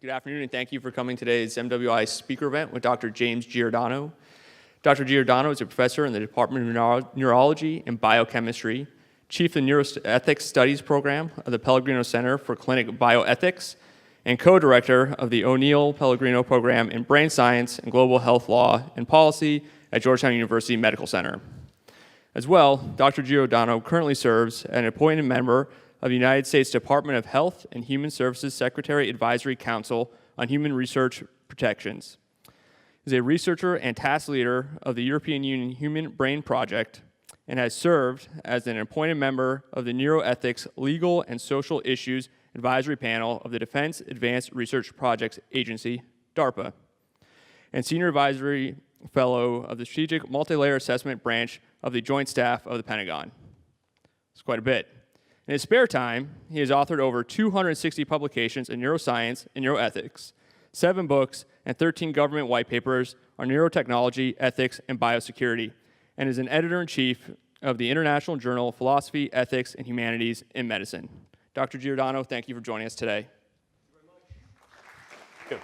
Good afternoon, and thank you for coming to today's MWI speaker event with Dr. James Giordano. Dr. Giordano is a professor in the Department of Neurology and Biochemistry, chief of the Neuroethics Studies Program of the Pellegrino Center for Clinic Bioethics, and co-director of the O'Neill Pellegrino Program in Brain Science and Global Health Law and Policy at Georgetown University Medical Center. As well, Dr. Giordano currently serves as an appointed member of the United States Department of Health and Human Services Secretary Advisory Council on Human Research Protections. He is a researcher and task leader of the European Union Human Brain Project and has served as an appointed member of the Neuroethics Legal and Social Issues Advisory Panel of the Defense Advanced Research Projects Agency, DARPA, and Senior Advisory Fellow of the Strategic Multilayer Assessment Branch of the Joint Staff of the Pentagon. It's quite a bit. In his spare time, he has authored over 260 publications in neuroscience and neuroethics, 7 books, and 13 government white papers on neurotechnology, ethics, and biosecurity, and is an editor-in-chief of the International Journal of Philosophy, Ethics, and Humanities in Medicine. Dr. Giordano, thank you for joining us today. Thank you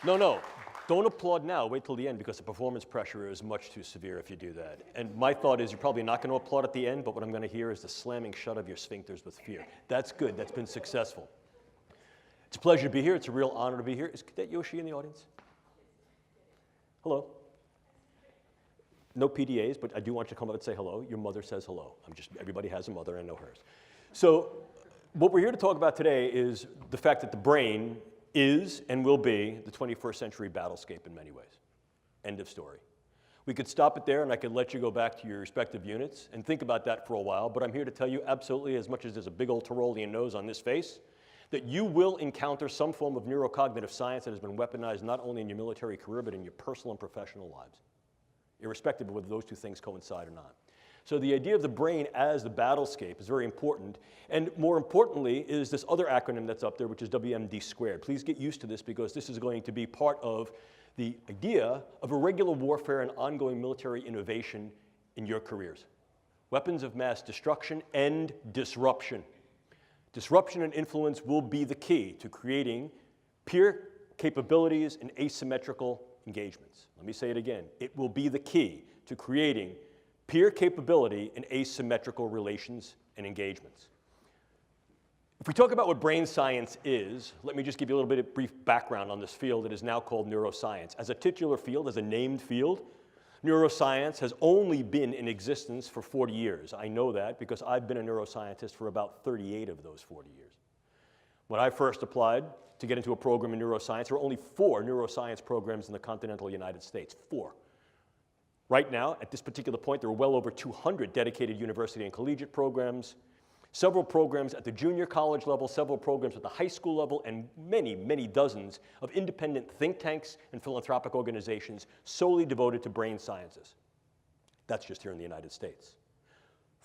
very much. No. Don't applaud now, wait till the end, because the performance pressure is much too severe if you do that. And my thought is you're probably not going to applaud at the end, but what I'm going to hear is the slamming shut of your sphincters with fear. That's good, that's been successful. It's a pleasure to be here, it's a real honor to be here. Is Cadet Yoshi in the audience? Hello. No PDAs, but I do want you to come up and say hello. Your mother says hello. Everybody has a mother, I know hers. So what we're here to talk about today is the fact that the brain is and will be the 21st century battlescape in many ways. End of story. We could stop it there and I could let you go back to your respective units and think about that for a while, but I'm here to tell you absolutely, as much as there's a big old Tyrolean nose on this face, that you will encounter some form of neurocognitive science that has been weaponized not only in your military career, but in your personal and professional lives, irrespective of whether those two things coincide or not. So the idea of the brain as the battlescape is very important. And more importantly is this other acronym that's up there, which is WMD squared. Please get used to this because this is going to be part of the idea of irregular warfare and ongoing military innovation in your careers. Weapons of mass destruction and disruption. Disruption and influence will be the key to creating peer capabilities and asymmetrical engagements. Let me say it again. It will be the key to creating peer capability in asymmetrical relations and engagements. If we talk about what brain science is, let me just give you a little bit of brief background on this field that is now called neuroscience. As a titular field, as a named field, neuroscience has only been in existence for 40 years. I know that because I've been a neuroscientist for about 38 of those 40 years. When I first applied to get into a program in neuroscience, there were only 4 neuroscience programs in the continental United States, 4. Right now, at this particular point, there are well over 200 dedicated university and collegiate programs, several programs at the junior college level, several programs at the high school level, and many, many dozens of independent think tanks and philanthropic organizations solely devoted to brain sciences. That's just here in the United States.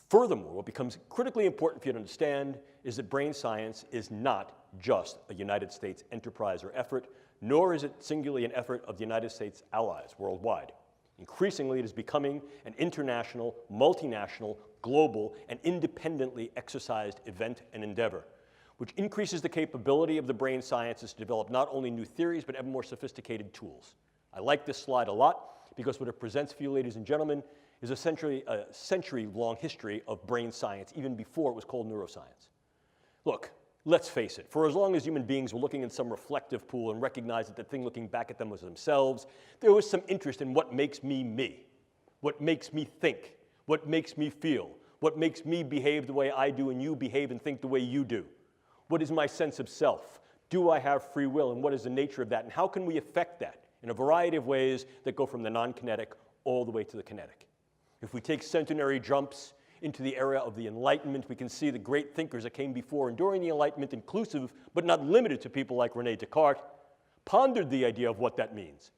Furthermore, what becomes critically important for you to understand is that brain science is not just a United States enterprise or effort, nor is it singularly an effort of the United States allies worldwide. Increasingly, it is becoming an international, multinational, global, and independently exercised event and endeavor, which increases the capability of the brain sciences to develop not only new theories, but ever more sophisticated tools. I like this slide a lot because what it presents for you, ladies and gentlemen, is essentially a century-long history of brain science, even before it was called neuroscience. Look, let's face it, for as long as human beings were looking in some reflective pool and recognized that the thing looking back at them was themselves, there was some interest in what makes me, what makes me think, what makes me feel, what makes me behave the way I do and you behave and think the way you do. What is my sense of self? Do I have free will, and what is the nature of that, and how can we affect that in a variety of ways that go from the non-kinetic all the way to the kinetic? If we take centenary jumps into the era of the Enlightenment, we can see the great thinkers that came before and during the Enlightenment, inclusive but not limited to people like René Descartes, pondered the idea of what that means.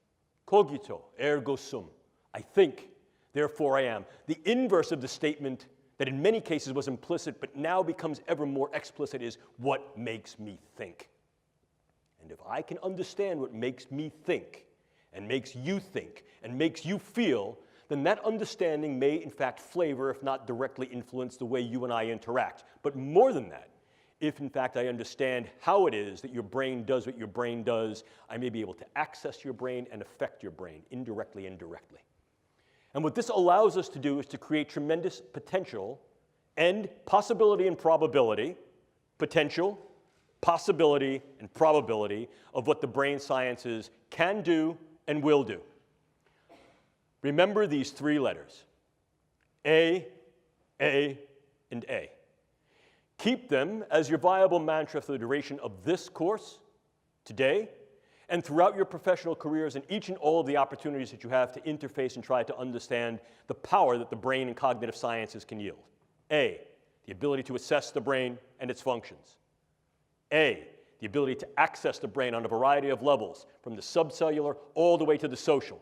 Cogito, ergo sum. I think, therefore I am. The inverse of the statement that in many cases was implicit but now becomes ever more explicit is what makes me think. And if I can understand what makes me think and makes you think and makes you feel, then that understanding may in fact flavor, if not directly influence, the way you and I interact. But more than that, if in fact I understand how it is that your brain does what your brain does, I may be able to access your brain and affect your brain indirectly and directly. And what this allows us to do is to create tremendous potential and possibility and probability, potential, possibility, and probability of what the brain sciences can do and will do. Remember these three letters, A, and A. Keep them as your viable mantra for the duration of this course, today, and throughout your professional careers and each and all of the opportunities that you have to interface and try to understand the power that the brain and cognitive sciences can yield. A, the ability to assess the brain and its functions. A, the ability to access the brain on a variety of levels, from the subcellular all the way to the social.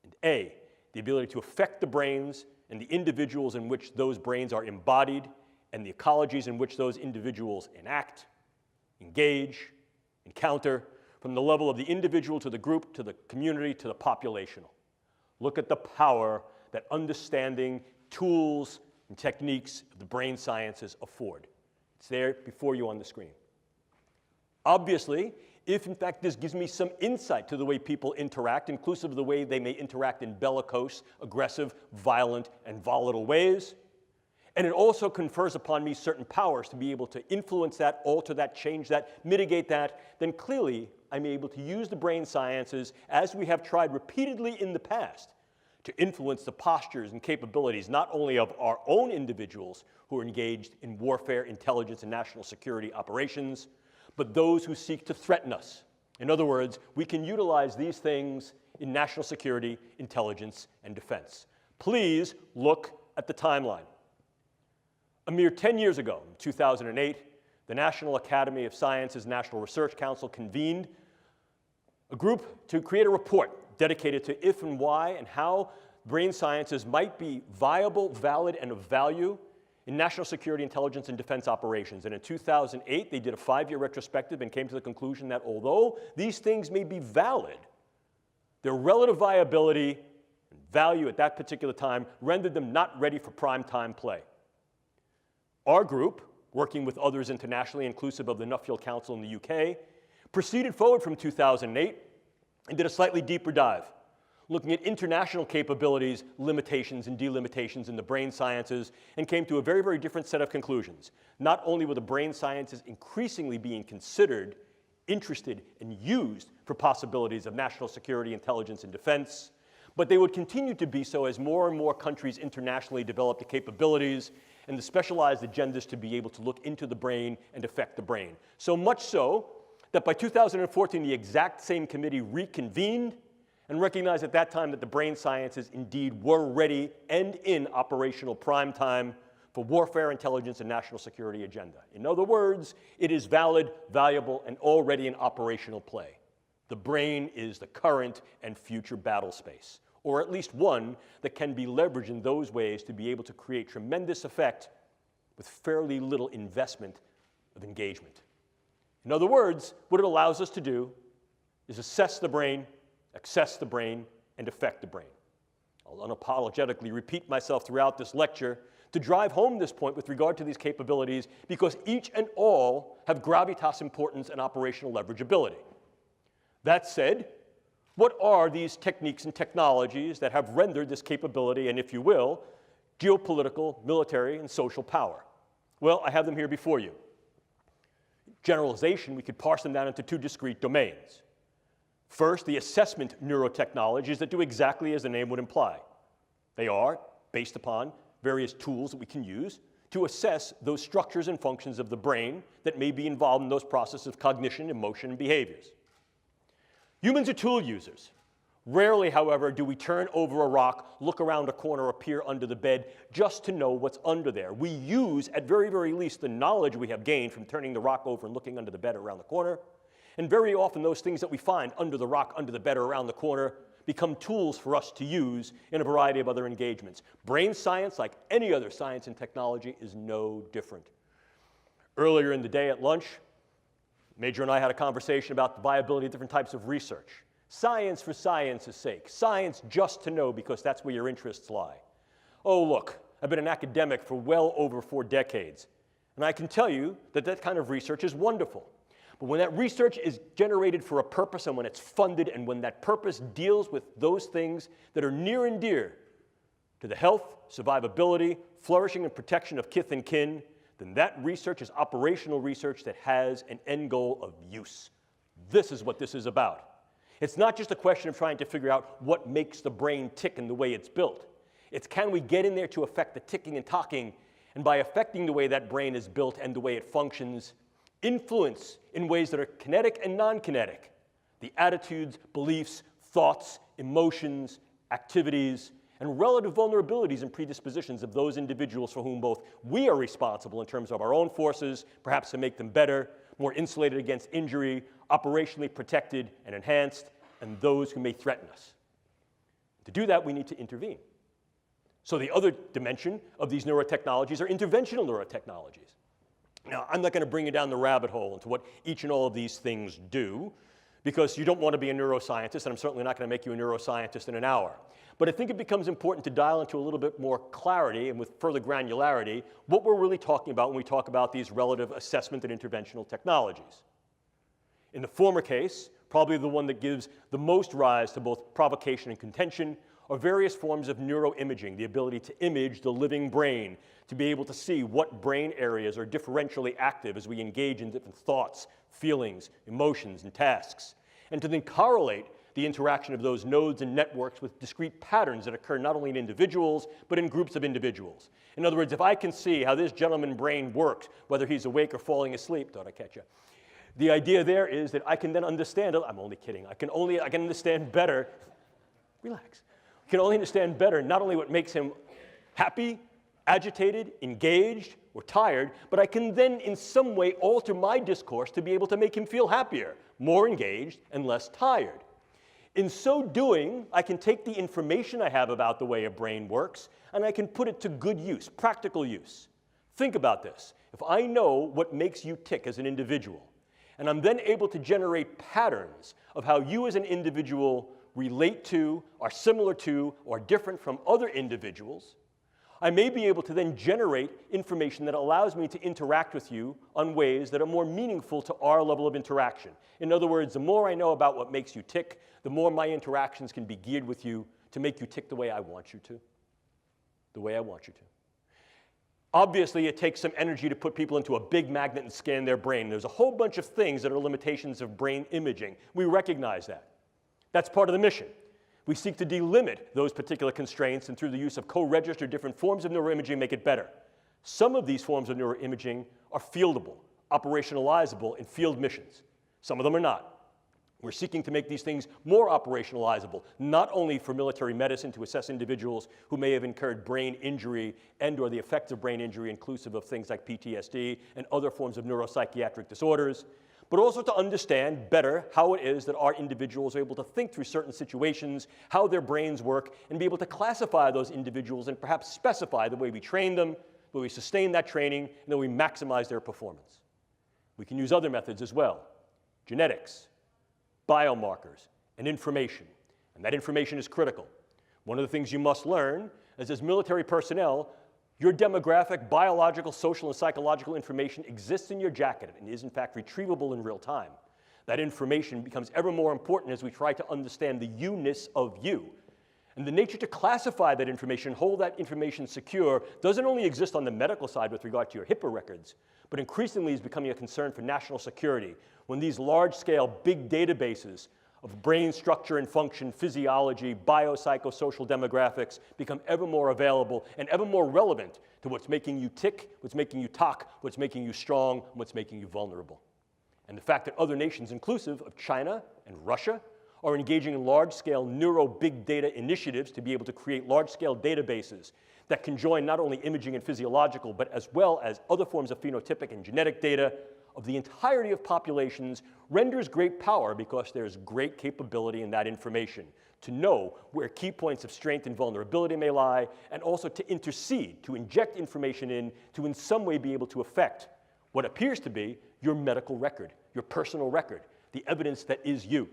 And A, the ability to affect the brains and the individuals in which those brains are embodied and the ecologies in which those individuals enact, engage, encounter, from the level of the individual to the group to the community to the populational. Look at the power that understanding tools and techniques of the brain sciences afford. It's there before you on the screen. Obviously, if in fact this gives me some insight to the way people interact, inclusive of the way they may interact in bellicose, aggressive, violent, and volatile ways, and it also confers upon me certain powers to be able to influence that, alter that, change that, mitigate that, then clearly I'm able to use the brain sciences, as we have tried repeatedly in the past, to influence the postures and capabilities not only of our own individuals who are engaged in warfare, intelligence, and national security operations, but those who seek to threaten us. In other words, we can utilize these things in national security, intelligence, and defense. Please look at the timeline. A mere 10 years ago, in 2008, the National Academy of Sciences National Research Council convened a group to create a report dedicated to if and why and how brain sciences might be viable, valid, and of value in national security, intelligence, and defense operations. And in 2008, they did a 5-year retrospective and came to the conclusion that although these things may be valid, their relative viability and value at that particular time rendered them not ready for prime time play. Our group, working with others internationally, inclusive of the Nuffield Council in the UK, proceeded forward from 2008 and did a slightly deeper dive, looking at international capabilities, limitations, and delimitations in the brain sciences, and came to a very, very different set of conclusions. Not only were the brain sciences increasingly being considered, interested, and used for possibilities of national security, intelligence, and defense, but they would continue to be so as more and more countries internationally developed the capabilities and the specialized agendas to be able to look into the brain and affect the brain. So much so that by 2014, the exact same committee reconvened and recognized at that time that the brain sciences indeed were ready and in operational prime time for warfare, intelligence, and national security agenda. In other words, it is valid, valuable, and already in operational play. The brain is the current and future battle space, or at least one that can be leveraged in those ways to be able to create tremendous effect with fairly little investment of engagement. In other words, what it allows us to do is assess the brain, access the brain, and affect the brain. I'll unapologetically repeat myself throughout this lecture to drive home this point with regard to these capabilities, because each and all have gravitas importance and operational leverageability. That said, what are these techniques and technologies that have rendered this capability and, if you will, geopolitical, military, and social power? Well, I have them here before you. Generalization, we could parse them down into two discrete domains. First, the assessment neurotechnologies that do exactly as the name would imply. They are based upon various tools that we can use to assess those structures and functions of the brain that may be involved in those processes of cognition, emotion, and behaviors. Humans are tool users. Rarely, however, do we turn over a rock, look around a corner, or peer under the bed just to know what's under there. We use, at very, very least, the knowledge we have gained from turning the rock over and looking under the bed or around the corner. And very often, those things that we find under the rock, under the bed, or around the corner become tools for us to use in a variety of other engagements. Brain science, like any other science and technology, is no different. Earlier in the day at lunch, Major and I had a conversation about the viability of different types of research. Science for science's sake. Science just to know because that's where your interests lie. Oh, look, I've been an academic for well over 4 decades. And I can tell you that that kind of research is wonderful. But when that research is generated for a purpose and when it's funded and when that purpose deals with those things that are near and dear to the health, survivability, flourishing, and protection of kith and kin, then that research is operational research that has an end goal of use. This is what this is about. It's not just a question of trying to figure out what makes the brain tick in the way it's built. It's can we get in there to affect the ticking and talking, and by affecting the way that brain is built and the way it functions, influence in ways that are kinetic and non-kinetic, the attitudes, beliefs, thoughts, emotions, activities, and relative vulnerabilities and predispositions of those individuals for whom both we are responsible in terms of our own forces, perhaps to make them better, more insulated against injury, operationally protected and enhanced, and those who may threaten us. To do that, we need to intervene. So the other dimension of these neurotechnologies are interventional neurotechnologies. Now, I'm not going to bring you down the rabbit hole into what each and all of these things do, because you don't want to be a neuroscientist, and I'm certainly not going to make you a neuroscientist in an hour. But I think it becomes important to dial into a little bit more clarity and with further granularity what we're really talking about when we talk about these relative assessment and interventional technologies. In the former case, probably the one that gives the most rise to both provocation and contention, are various forms of neuroimaging, the ability to image the living brain, to be able to see what brain areas are differentially active as we engage in different thoughts, feelings, emotions, and tasks, and to then correlate the interaction of those nodes and networks with discrete patterns that occur not only in individuals, but in groups of individuals. In other words, if I can see how this gentleman's brain works, whether he's awake or falling asleep, thought I'd catch you. The idea there is that I can then understand, I'm only kidding, I can understand better, relax, I can only understand better not only what makes him happy, agitated, engaged, or tired, but I can then in some way alter my discourse to be able to make him feel happier, more engaged, and less tired. In so doing, I can take the information I have about the way a brain works, and I can put it to good use, practical use. Think about this. If I know what makes you tick as an individual, and I'm then able to generate patterns of how you as an individual relate to, are similar to, or different from other individuals, I may be able to then generate information that allows me to interact with you on ways that are more meaningful to our level of interaction. In other words, the more I know about what makes you tick, the more my interactions can be geared with you to make you tick the way I want you to. The way I want you to. Obviously, it takes some energy to put people into a big magnet and scan their brain. There's a whole bunch of things that are limitations of brain imaging. We recognize that. That's part of the mission. We seek to delimit those particular constraints and through the use of co-registered different forms of neuroimaging make it better. Some of these forms of neuroimaging are fieldable, operationalizable in field missions. Some of them are not. We're seeking to make these things more operationalizable, not only for military medicine to assess individuals who may have incurred brain injury and or the effects of brain injury inclusive of things like PTSD and other forms of neuropsychiatric disorders, but also to understand better how it is that our individuals are able to think through certain situations, how their brains work, and be able to classify those individuals and perhaps specify the way we train them, the way we sustain that training, and the way we maximize their performance. We can use other methods as well. Genetics, biomarkers, and information. And that information is critical. One of the things you must learn is as military personnel, your demographic, biological, social, and psychological information exists in your jacket and is in fact retrievable in real time. That information becomes ever more important as we try to understand the you-ness of you. And the nature to classify that information, hold that information secure, doesn't only exist on the medical side with regard to your HIPAA records, but increasingly is becoming a concern for national security when these large-scale big databases of brain structure and function, physiology, biopsychosocial demographics become ever more available and ever more relevant to what's making you tick, what's making you talk, what's making you strong, and what's making you vulnerable. And the fact that other nations, inclusive of China and Russia, are engaging in large-scale neuro-big data initiatives to be able to create large-scale databases that can join not only imaging and physiological, but as well as other forms of phenotypic and genetic data of the entirety of populations renders great power because there's great capability in that information to know where key points of strength and vulnerability may lie, and also to intercede, to inject information in some way be able to affect what appears to be your medical record, your personal record, the evidence that is you.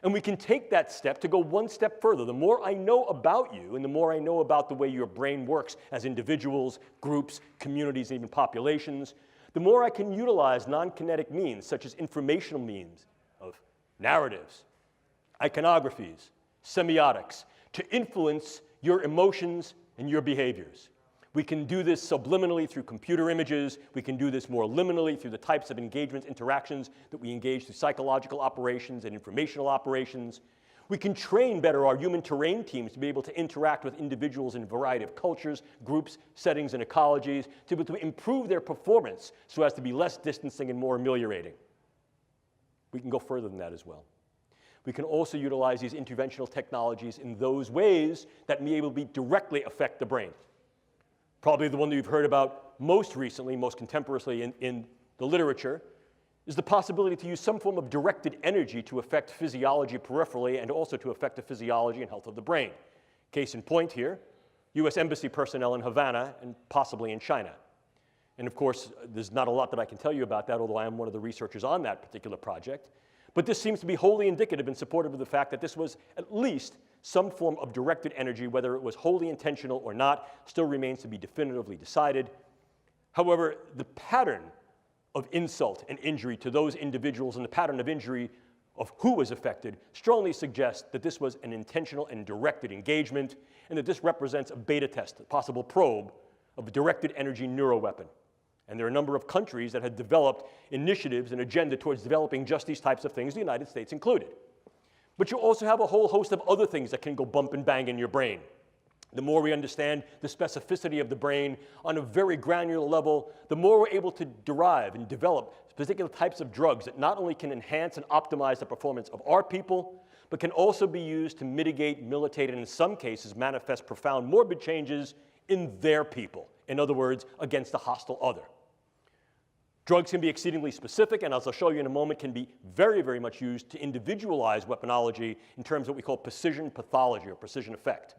And we can take that step to go one step further. The more I know about you and the more I know about the way your brain works as individuals, groups, communities, and even populations, the more I can utilize non-kinetic means such as informational means of narratives, iconographies, semiotics to influence your emotions and your behaviors. We can do this subliminally through computer images. We can do this more liminally through the types of engagements, interactions that we engage through psychological operations and informational operations. We can train better our human terrain teams to be able to interact with individuals in a variety of cultures, groups, settings, and ecologies to be able to improve their performance so as to be less distancing and more ameliorating. We can go further than that as well. We can also utilize these interventional technologies in those ways that may able to directly affect the brain. Probably the one that you've heard about most recently, most contemporaneously in the literature, is the possibility to use some form of directed energy to affect physiology peripherally and also to affect the physiology and health of the brain. Case in point here, US Embassy personnel in Havana and possibly in China. And of course, there's not a lot that I can tell you about that, although I am one of the researchers on that particular project. But this seems to be wholly indicative and supportive of the fact that this was at least some form of directed energy, whether it was wholly intentional or not, still remains to be definitively decided. However, the pattern of insult and injury to those individuals and the pattern of injury of who was affected strongly suggests that this was an intentional and directed engagement, and that this represents a beta test, a possible probe of a directed energy neuroweapon. And there are a number of countries that have developed initiatives and agenda towards developing just these types of things, the United States included. But you also have a whole host of other things that can go bump and bang in your brain. The more we understand the specificity of the brain on a very granular level, the more we're able to derive and develop particular types of drugs that not only can enhance and optimize the performance of our people, but can also be used to mitigate, militate, and in some cases manifest profound morbid changes in their people. In other words, against a hostile other. Drugs can be exceedingly specific, and as I'll show you in a moment, can be very, very much used to individualize weaponology in terms of what we call precision pathology or precision effect.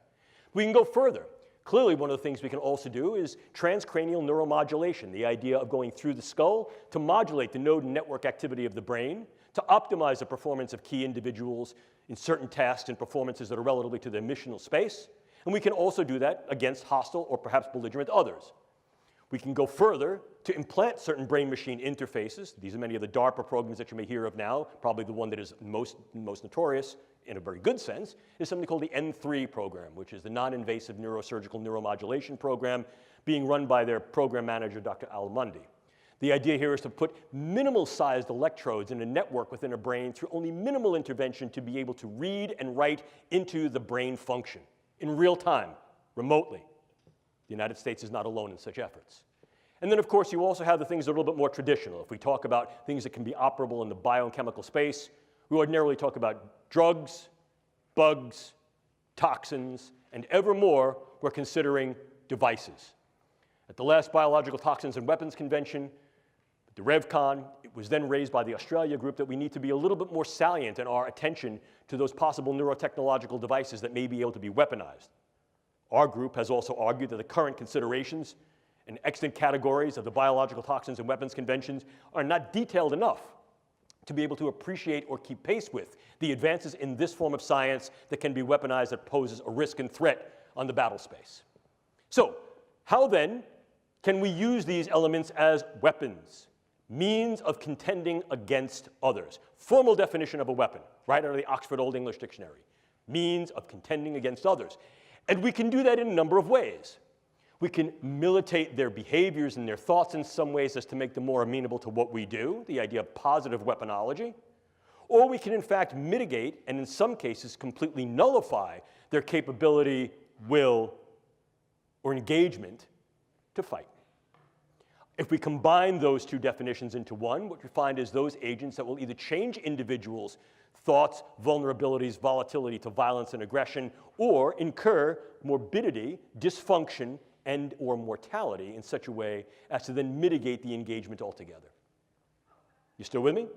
We can go further. Clearly, one of the things we can also do is transcranial neuromodulation, the idea of going through the skull to modulate the node and network activity of the brain, to optimize the performance of key individuals in certain tasks and performances that are relatively to their missional space. And we can also do that against hostile or perhaps belligerent others. We can go further to implant certain brain-machine interfaces. These are many of the DARPA programs that you may hear of now. Probably the one that is most notorious, in a very good sense, is something called the N3 program, which is the non-invasive neurosurgical neuromodulation program being run by their program manager, Dr. Al Mundi. The idea here is to put minimal-sized electrodes in a network within a brain through only minimal intervention to be able to read and write into the brain function in real time, remotely. The United States is not alone in such efforts. And then, of course, you also have the things that are a little bit more traditional. If we talk about things that can be operable in the biochemical space, we ordinarily talk about drugs, bugs, toxins, and ever more, we're considering devices. At the last Biological Toxins and Weapons Convention, the RevCon, it was then raised by the Australia group that we need to be a little bit more salient in our attention to those possible neurotechnological devices that may be able to be weaponized. Our group has also argued that the current considerations and extant categories of the Biological Toxins and Weapons Conventions are not detailed enough to be able to appreciate or keep pace with the advances in this form of science that can be weaponized that poses a risk and threat on the battle space. So, how then can we use these elements as weapons, means of contending against others? Formal definition of a weapon, right out of the Oxford Old English Dictionary. Means of contending against others. And we can do that in a number of ways. We can militate their behaviors and their thoughts in some ways as to make them more amenable to what we do, the idea of positive weaponology. Or we can, in fact, mitigate and in some cases completely nullify their capability, will, or engagement to fight. If we combine those two definitions into one, what we find is those agents that will either change individuals' thoughts, vulnerabilities, volatility to violence and aggression, or incur morbidity, dysfunction, and or mortality in such a way as to then mitigate the engagement altogether. You still with me?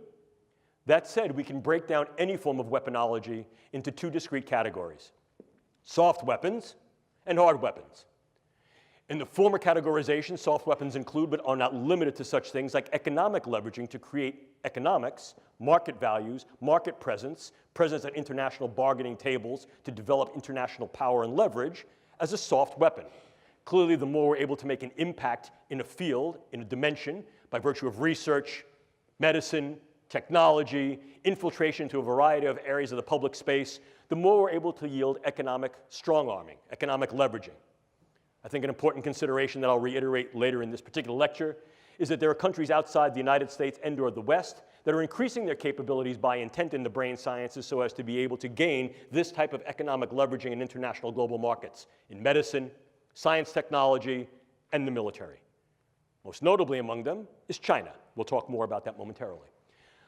That said, we can break down any form of weaponology into two discrete categories: soft weapons and hard weapons. In the former categorization, soft weapons include but are not limited to such things like economic leveraging to create economics, market values, market presence, presence at international bargaining tables to develop international power and leverage as a soft weapon. Clearly, the more we're able to make an impact in a field, in a dimension, by virtue of research, medicine, technology, infiltration into a variety of areas of the public space, the more we're able to yield economic strong-arming, economic leveraging. I think an important consideration that I'll reiterate later in this particular lecture is that there are countries outside the United States and or the West that are increasing their capabilities by intent in the brain sciences so as to be able to gain this type of economic leveraging in international global markets, in medicine, science technology, and the military. Most notably among them is China. We'll talk more about that momentarily.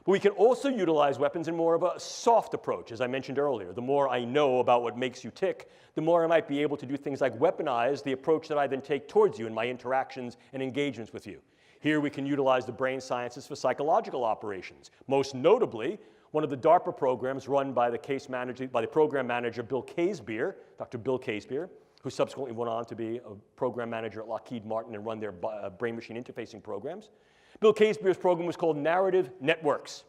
But we can also utilize weapons in more of a soft approach, as I mentioned earlier. The more I know about what makes you tick, the more I might be able to do things like weaponize the approach that I then take towards you in my interactions and engagements with you. Here we can utilize the brain sciences for psychological operations. Most notably, one of the DARPA programs run by the program manager Bill Casebeer, Dr. Bill Casebeer, who subsequently went on to be a program manager at Lockheed Martin and run their brain-machine interfacing programs. Bill Casebeer's program was called Narrative Networks.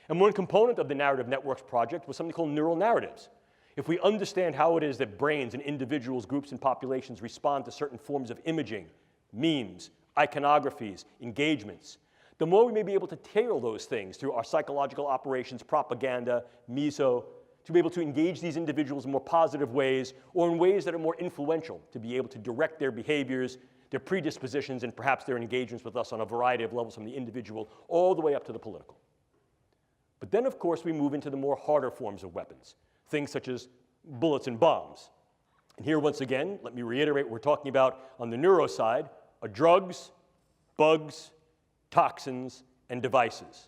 And one component of the Narrative Networks project was something called neural narratives. If we understand how it is that brains and individuals, groups, and populations respond to certain forms of imaging, memes, iconographies, engagements, the more we may be able to tailor those things through our psychological operations, propaganda, meso, to be able to engage these individuals in more positive ways or in ways that are more influential, to be able to direct their behaviors, their predispositions, and perhaps their engagements with us on a variety of levels from the individual all the way up to the political. But then, of course, we move into the more harder forms of weapons, things such as bullets and bombs. And here, once again, let me reiterate what we're talking about on the neuro side are drugs, bugs, toxins, and devices.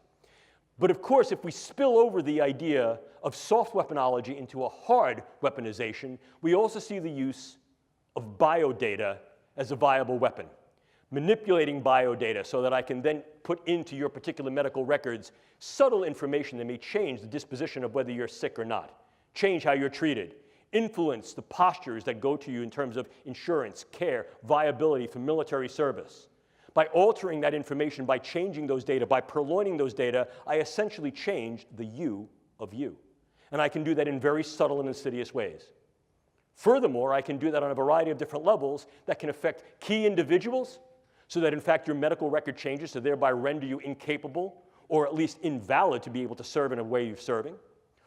But of course, if we spill over the idea of soft weaponology into a hard weaponization, we also see the use of biodata as a viable weapon. Manipulating biodata so that I can then put into your particular medical records subtle information that may change the disposition of whether you're sick or not, change how you're treated, influence the postures that go to you in terms of insurance, care, viability for military service. By altering that information, by changing those data, by purloining those data, I essentially change the you of you. And I can do that in very subtle and insidious ways. Furthermore, I can do that on a variety of different levels that can affect key individuals so that, in fact, your medical record changes to thereby render you incapable or at least invalid to be able to serve in a way you're serving.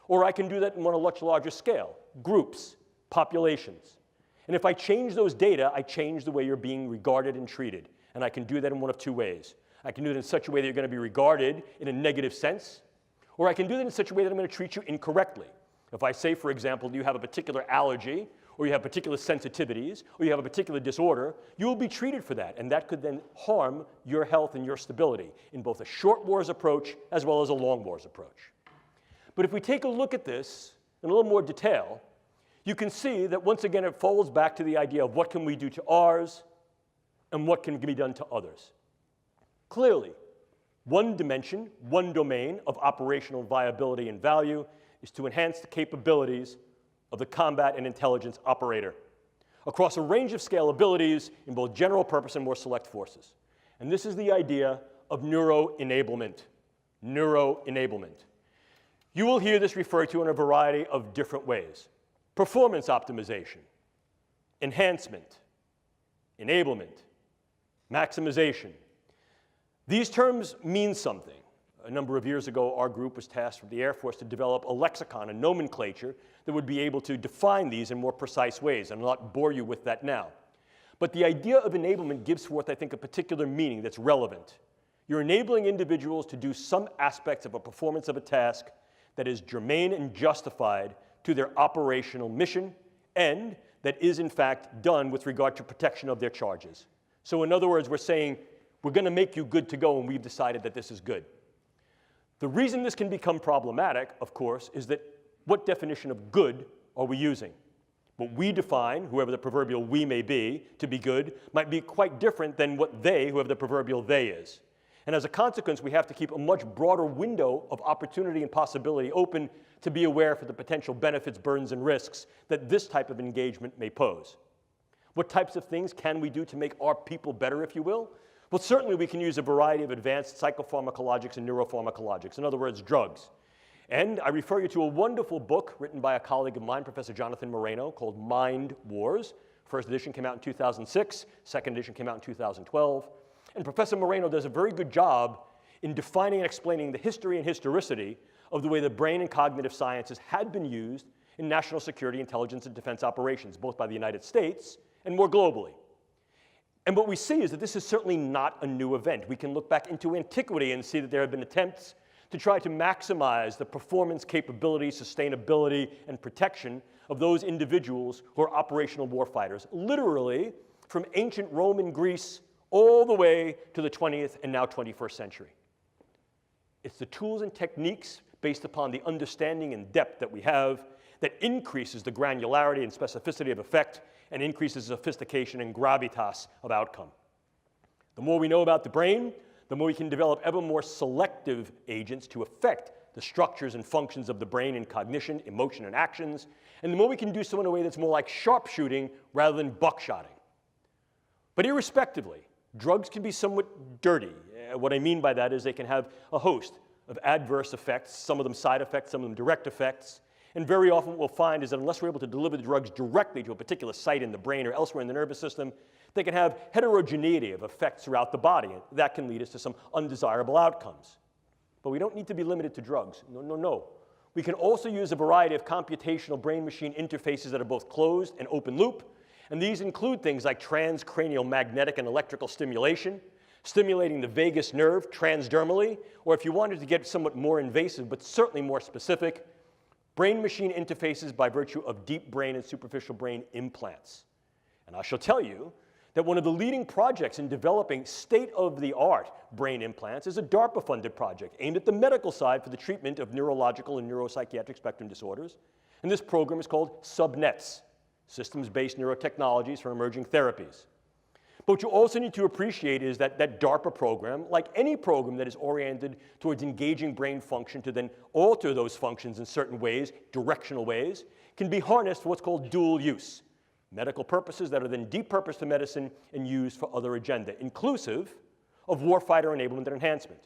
Or I can do that on a much larger scale, groups, populations. And if I change those data, I change the way you're being regarded and treated. And I can do that in one of two ways. I can do it in such a way that you're going to be regarded in a negative sense, or I can do that in such a way that I'm going to treat you incorrectly. If I say, for example, you have a particular allergy, or you have particular sensitivities, or you have a particular disorder, you will be treated for that, and that could then harm your health and your stability in both a short wars approach as well as a long wars approach. But if we take a look at this in a little more detail, you can see that once again it falls back to the idea of what can we do to ours and what can be done to others. Clearly, one dimension, one domain of operational viability and value is to enhance the capabilities of the combat and intelligence operator across a range of scalabilities in both general purpose and more select forces. And this is the idea of neuroenablement. Neuroenablement. You will hear this referred to in a variety of different ways. Performance optimization, enhancement, enablement, maximization. These terms mean something. A number of years ago, our group was tasked from the Air Force to develop a lexicon, a nomenclature, that would be able to define these in more precise ways. I'll not bore you with that now. But the idea of enablement gives forth, I think, a particular meaning that's relevant. You're enabling individuals to do some aspects of a performance of a task that is germane and justified to their operational mission and that is, in fact, done with regard to protection of their charges. So in other words, we're saying, we're going to make you good to go, and we've decided that this is good. The reason this can become problematic, of course, is that what definition of good are we using? What we define, whoever the proverbial we may be, to be good, might be quite different than what they, whoever the proverbial they is. And as a consequence, we have to keep a much broader window of opportunity and possibility open to be aware for the potential benefits, burdens, and risks that this type of engagement may pose. What types of things can we do to make our people better, if you will? Well, certainly we can use a variety of advanced psychopharmacologics and neuropharmacologics, in other words, drugs. And I refer you to a wonderful book written by a colleague of mine, Professor Jonathan Moreno, called Mind Wars. First edition came out in 2006, second edition came out in 2012. And Professor Moreno does a very good job in defining and explaining the history and historicity of the way the brain and cognitive sciences had been used in national security, intelligence, and defense operations, both by the United States and more globally. And what we see is that this is certainly not a new event. We can look back into antiquity and see that there have been attempts to try to maximize the performance, capability, sustainability, and protection of those individuals who are operational warfighters, literally from ancient Rome and Greece all the way to the 20th and now 21st century. It's the tools and techniques based upon the understanding and depth that we have that increases the granularity and specificity of effect and increases sophistication and gravitas of outcome. The more we know about the brain, the more we can develop ever more selective agents to affect the structures and functions of the brain in cognition, emotion, and actions, and the more we can do so in a way that's more like sharpshooting rather than buckshotting. But irrespectively, drugs can be somewhat dirty. What I mean by that is they can have a host of adverse effects, some of them side effects, some of them direct effects. And very often what we'll find is that unless we're able to deliver the drugs directly to a particular site in the brain or elsewhere in the nervous system, they can have heterogeneity of effects throughout the body. And that can lead us to some undesirable outcomes. But we don't need to be limited to drugs. No, no, no. We can also use a variety of computational brain-machine interfaces that are both closed and open loop. And these include things like transcranial magnetic and electrical stimulation, stimulating the vagus nerve transdermally, or if you wanted to get somewhat more invasive but certainly more specific, brain-machine interfaces by virtue of deep brain and superficial brain implants. And I shall tell you that one of the leading projects in developing state-of-the-art brain implants is a DARPA-funded project aimed at the medical side for the treatment of neurological and neuropsychiatric spectrum disorders. And this program is called SubNets, Systems-Based Neurotechnologies for Emerging Therapies. But what you also need to appreciate is that that DARPA program, like any program that is oriented towards engaging brain function to then alter those functions in certain ways, directional ways, can be harnessed for what's called dual use. Medical purposes that are then depurposed to medicine and used for other agenda, inclusive of warfighter enablement and enhancement.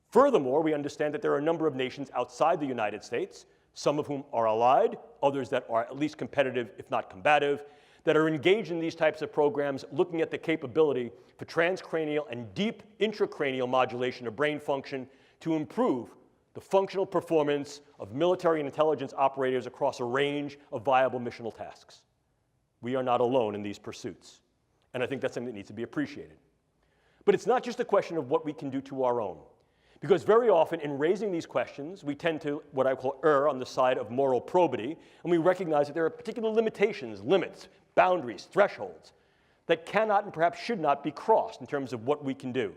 Furthermore, we understand that there are a number of nations outside the United States, some of whom are allied, others that are at least competitive, if not combative, that are engaged in these types of programs looking at the capability for transcranial and deep intracranial modulation of brain function to improve the functional performance of military and intelligence operators across a range of viable missional tasks. We are not alone in these pursuits, and I think that's something that needs to be appreciated. But it's not just a question of what we can do to our own, because very often in raising these questions, we tend to, what I call, err on the side of moral probity, and we recognize that there are particular limitations, limits, boundaries, thresholds that cannot and perhaps should not be crossed in terms of what we can do.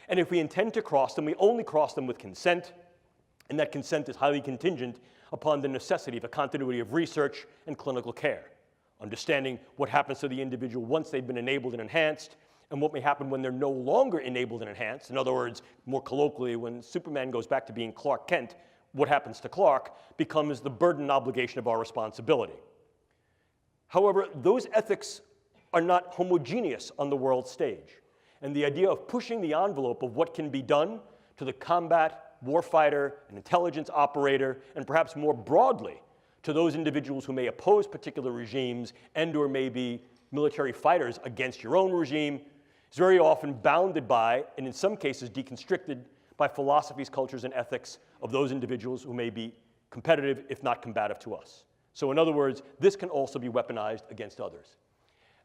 And if we intend to cross them, we only cross them with consent, and that consent is highly contingent upon the necessity of a continuity of research and clinical care, understanding what happens to the individual once they've been enabled and enhanced, and what may happen when they're no longer enabled and enhanced. In other words, more colloquially, when Superman goes back to being Clark Kent, what happens to Clark becomes the burden and obligation of our responsibility. However, those ethics are not homogeneous on the world stage. And the idea of pushing the envelope of what can be done to the combat, warfighter, and intelligence operator, and perhaps more broadly to those individuals who may oppose particular regimes and or may be military fighters against your own regime, is very often bounded by, and in some cases deconstricted by philosophies, cultures, and ethics of those individuals who may be competitive, if not combative to us. So in other words, this can also be weaponized against others.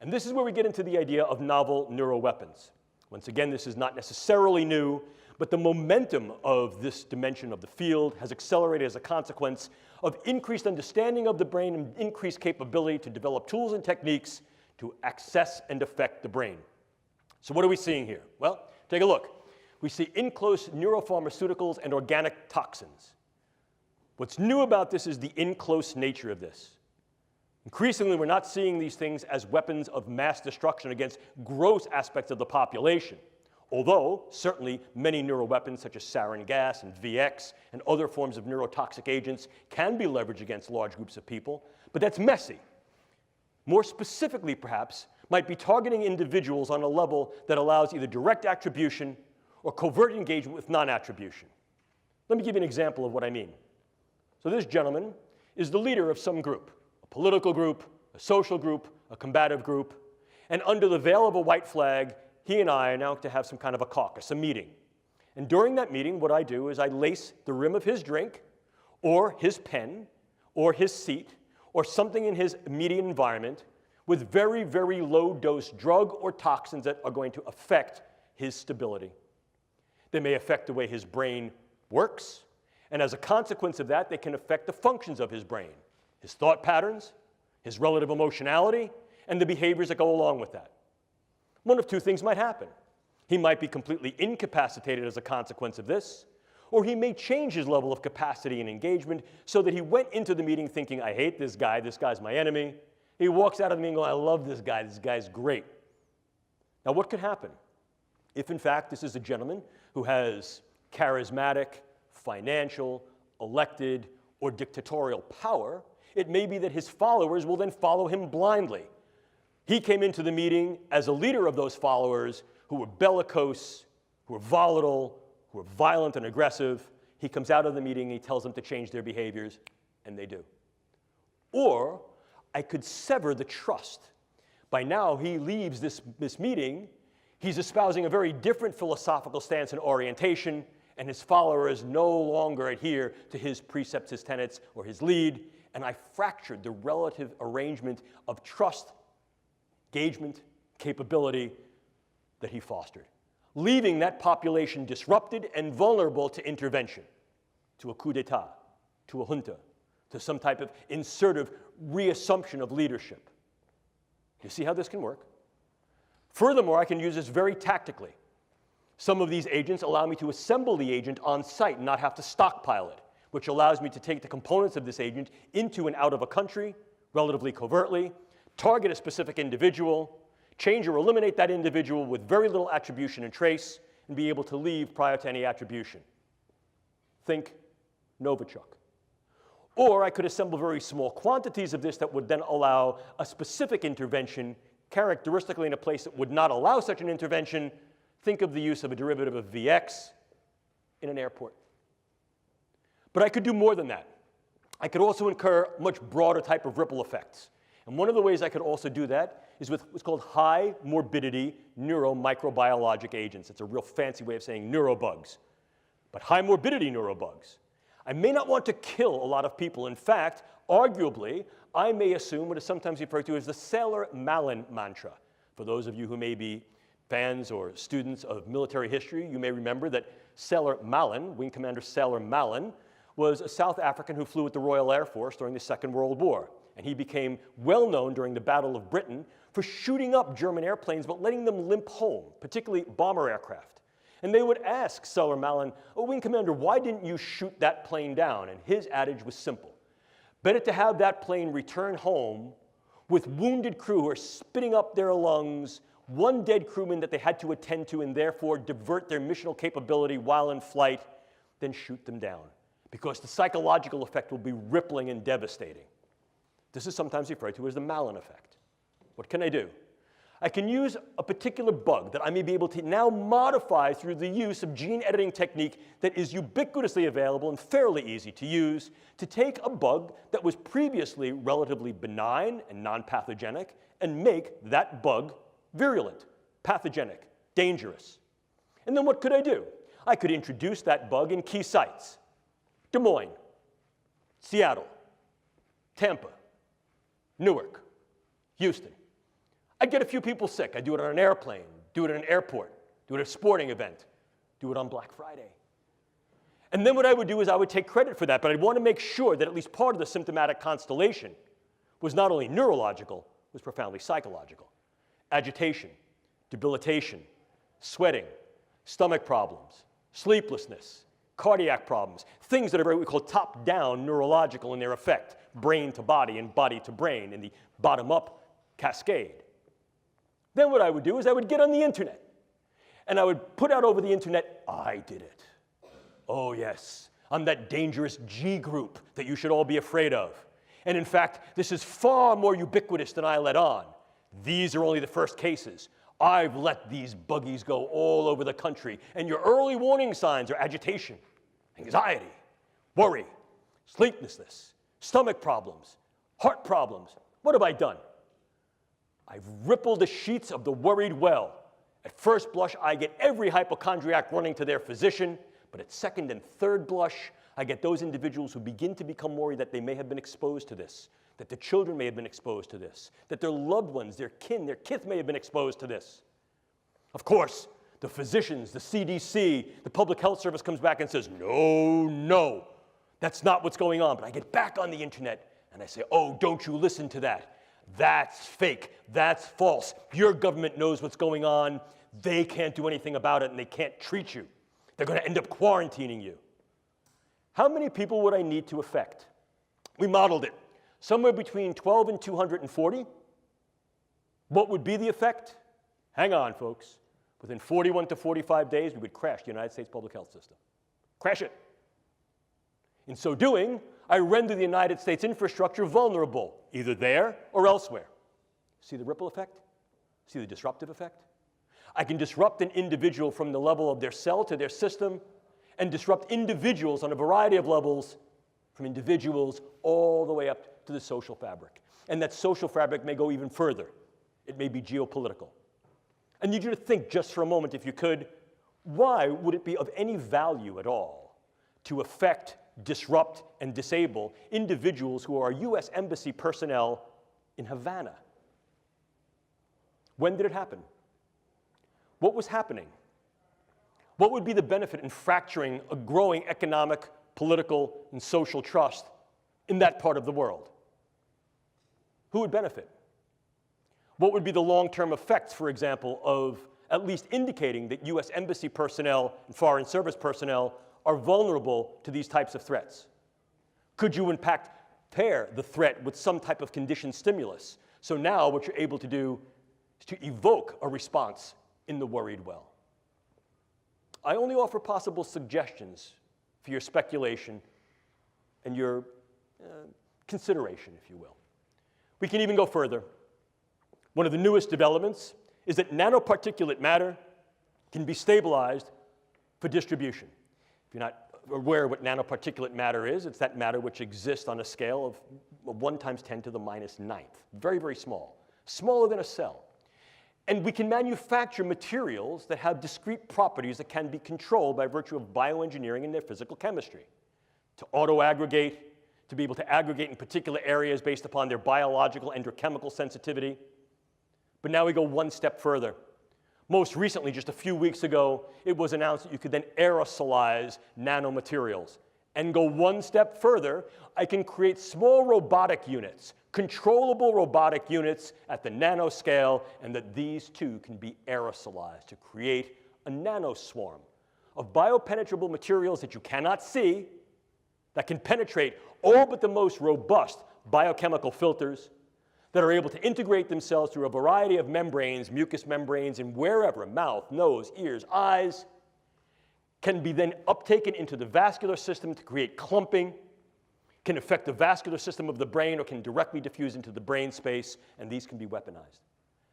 And this is where we get into the idea of novel neuroweapons. Once again, this is not necessarily new, but the momentum of this dimension of the field has accelerated as a consequence of increased understanding of the brain and increased capability to develop tools and techniques to access and affect the brain. So what are we seeing here? Well, take a look. We see in-close neuropharmaceuticals and organic toxins. What's new about this is the in-close nature of this. Increasingly, we're not seeing these things as weapons of mass destruction against gross aspects of the population, although certainly many neuroweapons such as sarin gas and VX and other forms of neurotoxic agents can be leveraged against large groups of people, but that's messy. More specifically, perhaps, might be targeting individuals on a level that allows either direct attribution or covert engagement with non-attribution. Let me give you an example of what I mean. So this gentleman is the leader of some group, a political group, a social group, a combative group, and under the veil of a white flag, he and I are now to have some kind of a caucus, a meeting. And during that meeting, what I do is I lace the rim of his drink, or his pen, or his seat, or something in his immediate environment with very, very low-dose drug or toxins that are going to affect his stability. They may affect the way his brain works, and as a consequence of that, they can affect the functions of his brain, his thought patterns, his relative emotionality, and the behaviors that go along with that. One of two things might happen. He might be completely incapacitated as a consequence of this, or he may change his level of capacity and engagement so that he went into the meeting thinking, I hate this guy's my enemy. He walks out of the meeting going, I love this guy's great. Now what could happen? If in fact this is a gentleman who has charismatic, financial, elected, or dictatorial power, it may be that his followers will then follow him blindly. He came into the meeting as a leader of those followers who were bellicose, who were volatile, who were violent and aggressive. He comes out of the meeting and he tells them to change their behaviors, and they do. Or I could sever the trust. By now, he leaves this meeting, he's espousing a very different philosophical stance and orientation, and his followers no longer adhere to his precepts, his tenets, or his lead, and I fractured the relative arrangement of trust, engagement, capability that he fostered, leaving that population disrupted and vulnerable to intervention, to a coup d'etat, to a junta, to some type of insertive reassumption of leadership. You see how this can work? Furthermore, I can use this very tactically. Some of these agents allow me to assemble the agent on site and not have to stockpile it, which allows me to take the components of this agent into and out of a country relatively covertly, target a specific individual, change or eliminate that individual with very little attribution and trace, and be able to leave prior to any attribution. Think Novichok. Or I could assemble very small quantities of this that would then allow a specific intervention, characteristically in a place that would not allow such an intervention. Think of the use of a derivative of Vx in an airport. But I could do more than that. I could also incur much broader type of ripple effects. And one of the ways I could also do that is with what's called high morbidity neuromicrobiologic agents. It's a real fancy way of saying neurobugs. But high morbidity neurobugs. I may not want to kill a lot of people. In fact, arguably, I may assume what is sometimes referred to as the Sailor-Malin mantra. For those of you who may be fans or students of military history, you may remember that Sailor-Malin, Wing Commander Sailor-Malin, was a South African who flew with the Royal Air Force during the Second World War. And he became well known during the Battle of Britain for shooting up German airplanes but letting them limp home, particularly bomber aircraft. And they would ask Sailor-Malin, oh, Wing Commander, why didn't you shoot that plane down? And his adage was simple. Better to have that plane return home with wounded crew who are spitting up their lungs, one dead crewman that they had to attend to and therefore divert their missional capability while in flight, than shoot them down. Because the psychological effect will be rippling and devastating. This is sometimes referred to as the Malin effect. What can I do? I can use a particular bug that I may be able to now modify through the use of gene editing technique that is ubiquitously available and fairly easy to use to take a bug that was previously relatively benign and non-pathogenic and make that bug virulent, pathogenic, dangerous. And then what could I do? I could introduce that bug in key sites. Des Moines, Seattle, Tampa, Newark, Houston. I'd get a few people sick. I'd do it on an airplane, do it at an airport, do it at a sporting event, do it on Black Friday. And then what I would do is I would take credit for that, but I'd want to make sure that at least part of the symptomatic constellation was not only neurological, was profoundly psychological. Agitation, debilitation, sweating, stomach problems, sleeplessness, cardiac problems, things that are what we call top-down neurological in their effect, brain to body and body to brain in the bottom-up cascade. Then what I would do is I would get on the internet, and I would put out over the internet, I did it. Oh yes, I'm that dangerous G group that you should all be afraid of. And in fact, this is far more ubiquitous than I let on. These are only the first cases. I've let these buggies go all over the country, and your early warning signs are agitation, anxiety, worry, sleeplessness, stomach problems, heart problems. What have I done? I've rippled the sheets of the worried well. At first blush, I get every hypochondriac running to their physician, but at second and third blush, I get those individuals who begin to become worried that they may have been exposed to this, that their children may have been exposed to this, that their loved ones, their kin, their kith may have been exposed to this. Of course, the physicians, the CDC, the Public Health Service comes back and says, no, that's not what's going on. But I get back on the internet and I say, oh, don't you listen to that. That's fake. That's false. Your government knows what's going on. They can't do anything about it and they can't treat you. They're going to end up quarantining you. How many people would I need to affect? We modeled it. Somewhere between 12 and 240. What would be the effect? Hang on, folks. Within 41 to 45 days, we would crash the United States public health system. Crash it. In so doing, I render the United States infrastructure vulnerable, either there or elsewhere. See the ripple effect? See the disruptive effect? I can disrupt an individual from the level of their cell to their system, and disrupt individuals on a variety of levels, from individuals all the way up to the social fabric. And that social fabric may go even further. It may be geopolitical. I need you to think just for a moment, if you could, why would it be of any value at all to affect, disrupt, and disable individuals who are U.S. Embassy personnel in Havana? When did it happen? What was happening? What would be the benefit in fracturing a growing economic, political, and social trust in that part of the world? Who would benefit? What would be the long-term effects, for example, of at least indicating that U.S. Embassy personnel and Foreign Service personnel are vulnerable to these types of threats? Could you, in fact, pair the threat with some type of conditioned stimulus? So now what you're able to do is to evoke a response in the worried well. I only offer possible suggestions for your speculation and your consideration, if you will. We can even go further. One of the newest developments is that nanoparticulate matter can be stabilized for distribution. If you're not aware of what nanoparticulate matter is, it's that matter which exists on a scale of 1 times 10 to the minus 9th. Very, very small. Smaller than a cell. And we can manufacture materials that have discrete properties that can be controlled by virtue of bioengineering and their physical chemistry. To auto-aggregate, to be able to aggregate in particular areas based upon their biological and or chemical sensitivity. But now we go one step further. Most recently, just a few weeks ago, it was announced that you could then aerosolize nanomaterials. And go one step further, I can create small robotic units, controllable robotic units at the nanoscale, and that these too can be aerosolized to create a nanoswarm of biopenetrable materials that you cannot see, that can penetrate all but the most robust biochemical filters, that are able to integrate themselves through a variety of membranes, mucous membranes, and wherever, mouth, nose, ears, eyes, can be then uptaken into the vascular system to create clumping, can affect the vascular system of the brain, or can directly diffuse into the brain space, and these can be weaponized.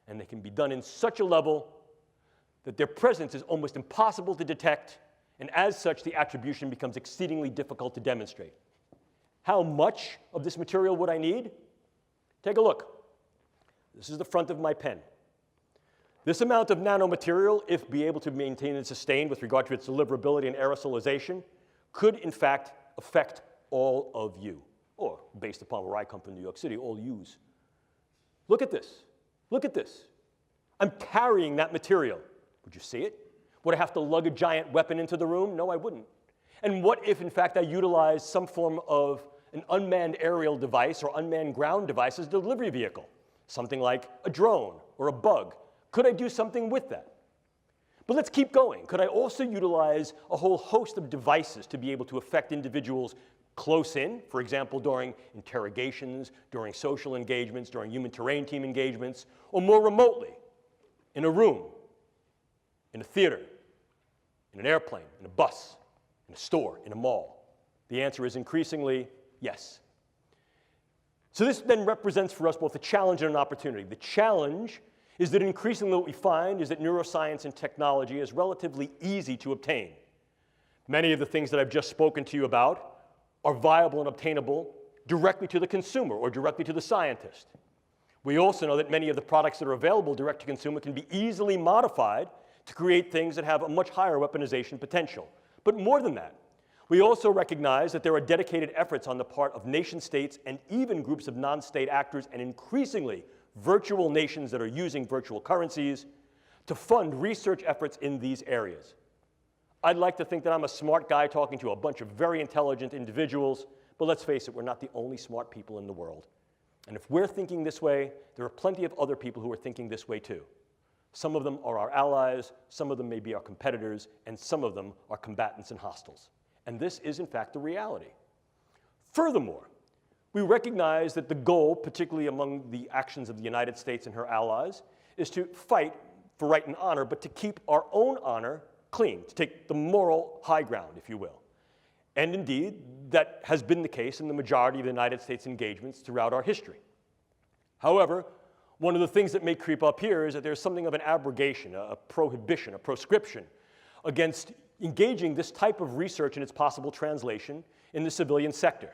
And they can be done in such a level that their presence is almost impossible to detect, and as such, the attribution becomes exceedingly difficult to demonstrate. How much of this material would I need? Take a look. This is the front of my pen. This amount of nanomaterial, if be able to maintain and sustain with regard to its deliverability and aerosolization, could in fact affect all of you, or based upon where I come from, New York City, all yous. Look at this. Look at this. I'm carrying that material. Would you see it? Would I have to lug a giant weapon into the room? No, I wouldn't. And what if, in fact, I utilize some form of an unmanned aerial device or unmanned ground device as a delivery vehicle? Something like a drone or a bug. Could I do something with that? But let's keep going. Could I also utilize a whole host of devices to be able to affect individuals close in, for example, during interrogations, during social engagements, during human terrain team engagements, or more remotely, in a room, in a theater, in an airplane, in a bus, in a store, in a mall? The answer is increasingly yes. So this then represents for us both a challenge and an opportunity. The challenge is that increasingly what we find is that neuroscience and technology is relatively easy to obtain. Many of the things that I've just spoken to you about are viable and obtainable directly to the consumer or directly to the scientist. We also know that many of the products that are available direct to consumer can be easily modified to create things that have a much higher weaponization potential. But more than that, we also recognize that there are dedicated efforts on the part of nation states and even groups of non-state actors and increasingly virtual nations that are using virtual currencies to fund research efforts in these areas. I'd like to think that I'm a smart guy talking to a bunch of very intelligent individuals, but let's face it, we're not the only smart people in the world. And if we're thinking this way, there are plenty of other people who are thinking this way too. Some of them are our allies, some of them may be our competitors, and some of them are combatants and hostiles. And this is, in fact, the reality. Furthermore, we recognize that the goal, particularly among the actions of the United States and her allies, is to fight for right and honor, but to keep our own honor clean, to take the moral high ground, if you will. And indeed, that has been the case in the majority of the United States engagements throughout our history. However, one of the things that may creep up here is that there's something of an abrogation, a prohibition, a proscription against engaging this type of research and its possible translation in the civilian sector.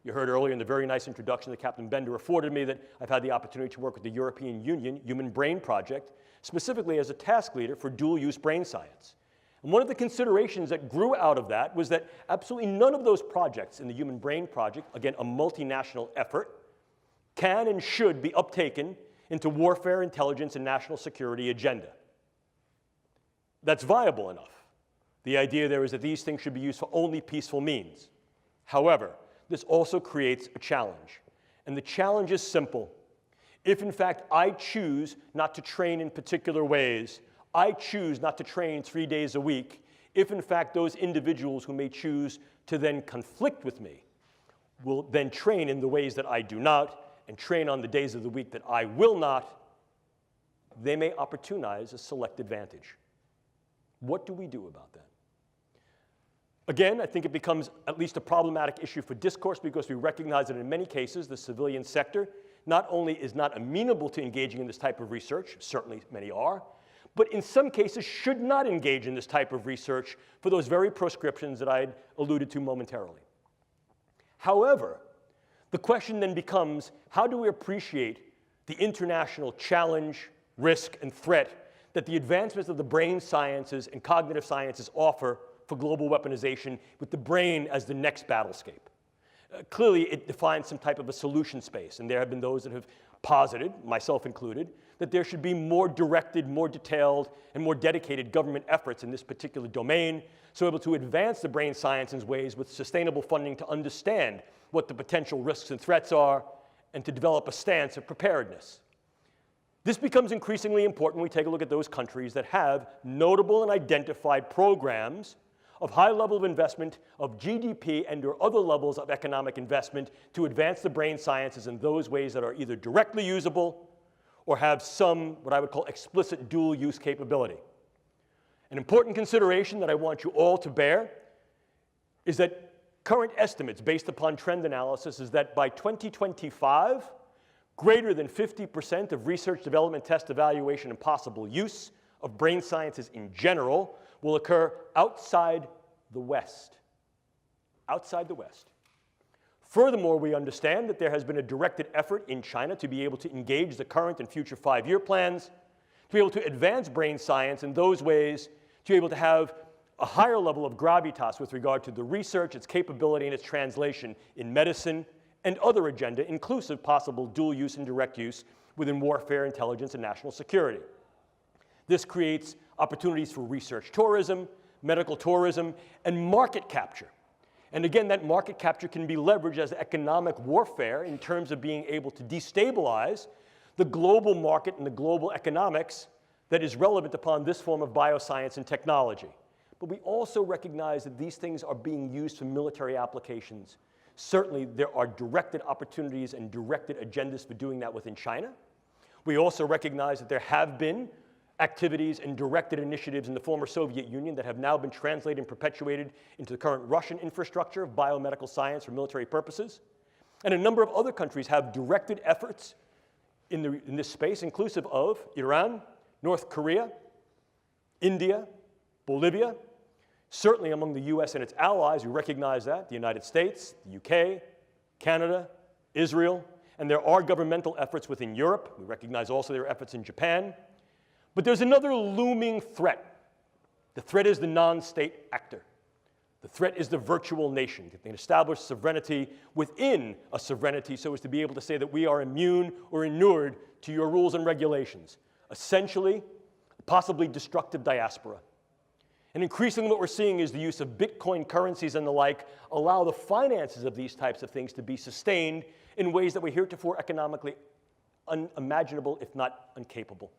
You heard earlier in the very nice introduction that Captain Bender afforded me that I've had the opportunity to work with the European Union Human Brain Project, specifically as a task leader for dual-use brain science. And one of the considerations that grew out of that was that absolutely none of those projects in the Human Brain Project, again, a multinational effort, can and should be uptaken into warfare, intelligence, and national security agenda. That's viable enough. The idea there is that these things should be used for only peaceful means. However, this also creates a challenge. And the challenge is simple. If, in fact, I choose not to train in particular ways, I choose not to train 3 days a week, if, in fact, those individuals who may choose to then conflict with me will then train in the ways that I do not and train on the days of the week that I will not, they may opportunize a select advantage. What do we do about that? Again, I think it becomes at least a problematic issue for discourse because we recognize that in many cases the civilian sector not only is not amenable to engaging in this type of research, certainly many are, but in some cases should not engage in this type of research for those very proscriptions that I had alluded to momentarily. However, the question then becomes, how do we appreciate the international challenge, risk, and threat that the advancements of the brain sciences and cognitive sciences offer for global weaponization with the brain as the next battlescape? Clearly, it defines some type of a solution space, and there have been those that have posited, myself included, that there should be more directed, more detailed, and more dedicated government efforts in this particular domain, so able to advance the brain science in ways with sustainable funding to understand what the potential risks and threats are, and to develop a stance of preparedness. This becomes increasingly important when we take a look at those countries that have notable and identified programs of high level of investment of GDP and or other levels of economic investment to advance the brain sciences in those ways that are either directly usable or have some, what I would call, explicit dual use capability. An important consideration that I want you all to bear is that current estimates based upon trend analysis is that by 2025, greater than 50% of research, development, test, evaluation, and possible use of brain sciences in general will occur outside the West. Outside the West. Furthermore, we understand that there has been a directed effort in China to be able to engage the current and future 5-year plans, to be able to advance brain science in those ways, to be able to have a higher level of gravitas with regard to the research, its capability, and its translation in medicine and other agenda, inclusive possible dual use and direct use within warfare, intelligence, and national security. This creates opportunities for research tourism, medical tourism, and market capture. And again, that market capture can be leveraged as economic warfare in terms of being able to destabilize the global market and the global economics that is relevant upon this form of bioscience and technology. But we also recognize that these things are being used for military applications. Certainly, there are directed opportunities and directed agendas for doing that within China. We also recognize that there have been activities and directed initiatives in the former Soviet Union that have now been translated and perpetuated into the current Russian infrastructure of biomedical science for military purposes. And a number of other countries have directed efforts in this space, inclusive of Iran, North Korea, India, Bolivia. Certainly among the US and its allies, we recognize that, the United States, the UK, Canada, Israel, and there are governmental efforts within Europe. We recognize also there are efforts in Japan. But there's another looming threat. The threat is the non-state actor. The threat is the virtual nation. They can establish sovereignty within a sovereignty so as to be able to say that we are immune or inured to your rules and regulations. Essentially, possibly destructive diaspora. And increasingly what we're seeing is the use of Bitcoin currencies and the like allow the finances of these types of things to be sustained in ways that were heretofore economically unimaginable, if not incapable.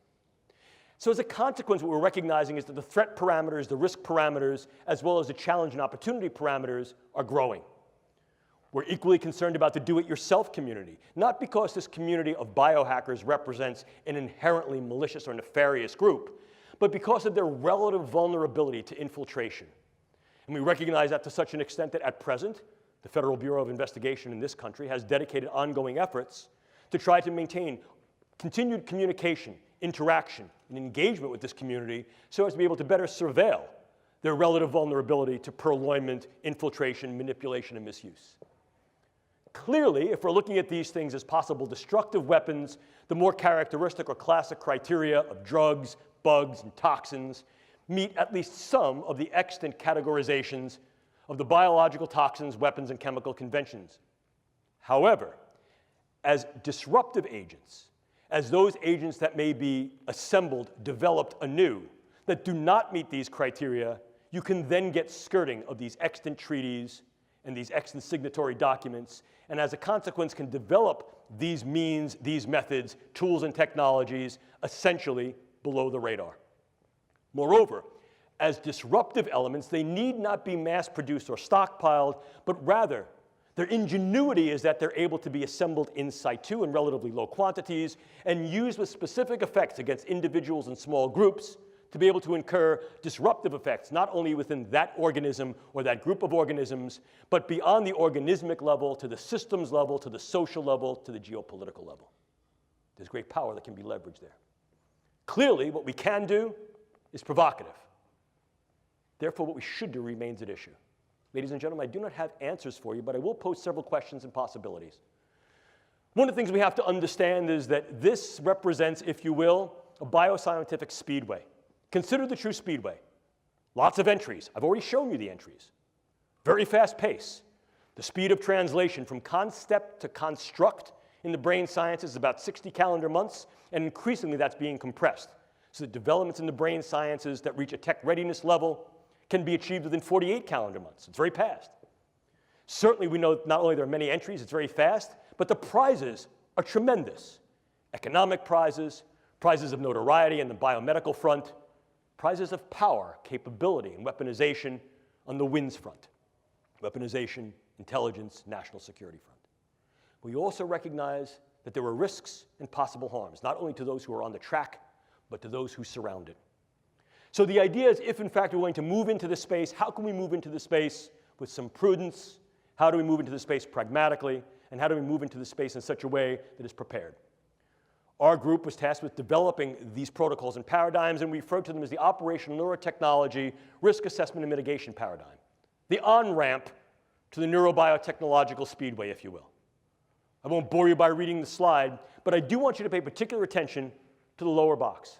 So as a consequence, what we're recognizing is that the threat parameters, the risk parameters, as well as the challenge and opportunity parameters are growing. We're equally concerned about the do-it-yourself community, not because this community of biohackers represents an inherently malicious or nefarious group, but because of their relative vulnerability to infiltration. And we recognize that to such an extent that at present, the Federal Bureau of Investigation in this country has dedicated ongoing efforts to try to maintain continued communication, interaction, and engagement with this community so as to be able to better surveil their relative vulnerability to purloinment, infiltration, manipulation, and misuse. Clearly, if we're looking at these things as possible destructive weapons, the more characteristic or classic criteria of drugs, bugs, and toxins meet at least some of the extant categorizations of the biological toxins, weapons, and chemical conventions. However, as disruptive agents, as those agents that may be assembled, developed anew, that do not meet these criteria, you can then get skirting of these extant treaties and these extant signatory documents, and as a consequence can develop these means, these methods, tools, and technologies essentially below the radar. Moreover, as disruptive elements, they need not be mass-produced or stockpiled, but rather their ingenuity is that they're able to be assembled in situ in relatively low quantities and used with specific effects against individuals and small groups to be able to incur disruptive effects, not only within that organism or that group of organisms, but beyond the organismic level, to the systems level, to the social level, to the geopolitical level. There's great power that can be leveraged there. Clearly, what we can do is provocative. Therefore, what we should do remains at issue. Ladies and gentlemen, I do not have answers for you, but I will pose several questions and possibilities. One of the things we have to understand is that this represents, if you will, a bioscientific speedway. Consider the true speedway. Lots of entries. I've already shown you the entries. Very fast pace. The speed of translation from concept to construct in the brain sciences is about 60 calendar months, and increasingly that's being compressed. So the developments in the brain sciences that reach a tech readiness level can be achieved within 48 calendar months. It's very fast. Certainly we know not only there are many entries, it's very fast, but the prizes are tremendous. Economic prizes, prizes of notoriety on the biomedical front, prizes of power, capability, and weaponization on the WINS front. Weaponization, intelligence, national security front. We also recognize that there are risks and possible harms, not only to those who are on the track, but to those who surround it. So the idea is, if in fact we're going to move into this space, how can we move into the space with some prudence? How do we move into the space pragmatically? And how do we move into the space in such a way that is prepared? Our group was tasked with developing these protocols and paradigms, and we refer to them as the operational neurotechnology risk assessment and mitigation paradigm. The on-ramp to the neurobiotechnological speedway, if you will. I won't bore you by reading the slide, but I do want you to pay particular attention to the lower box.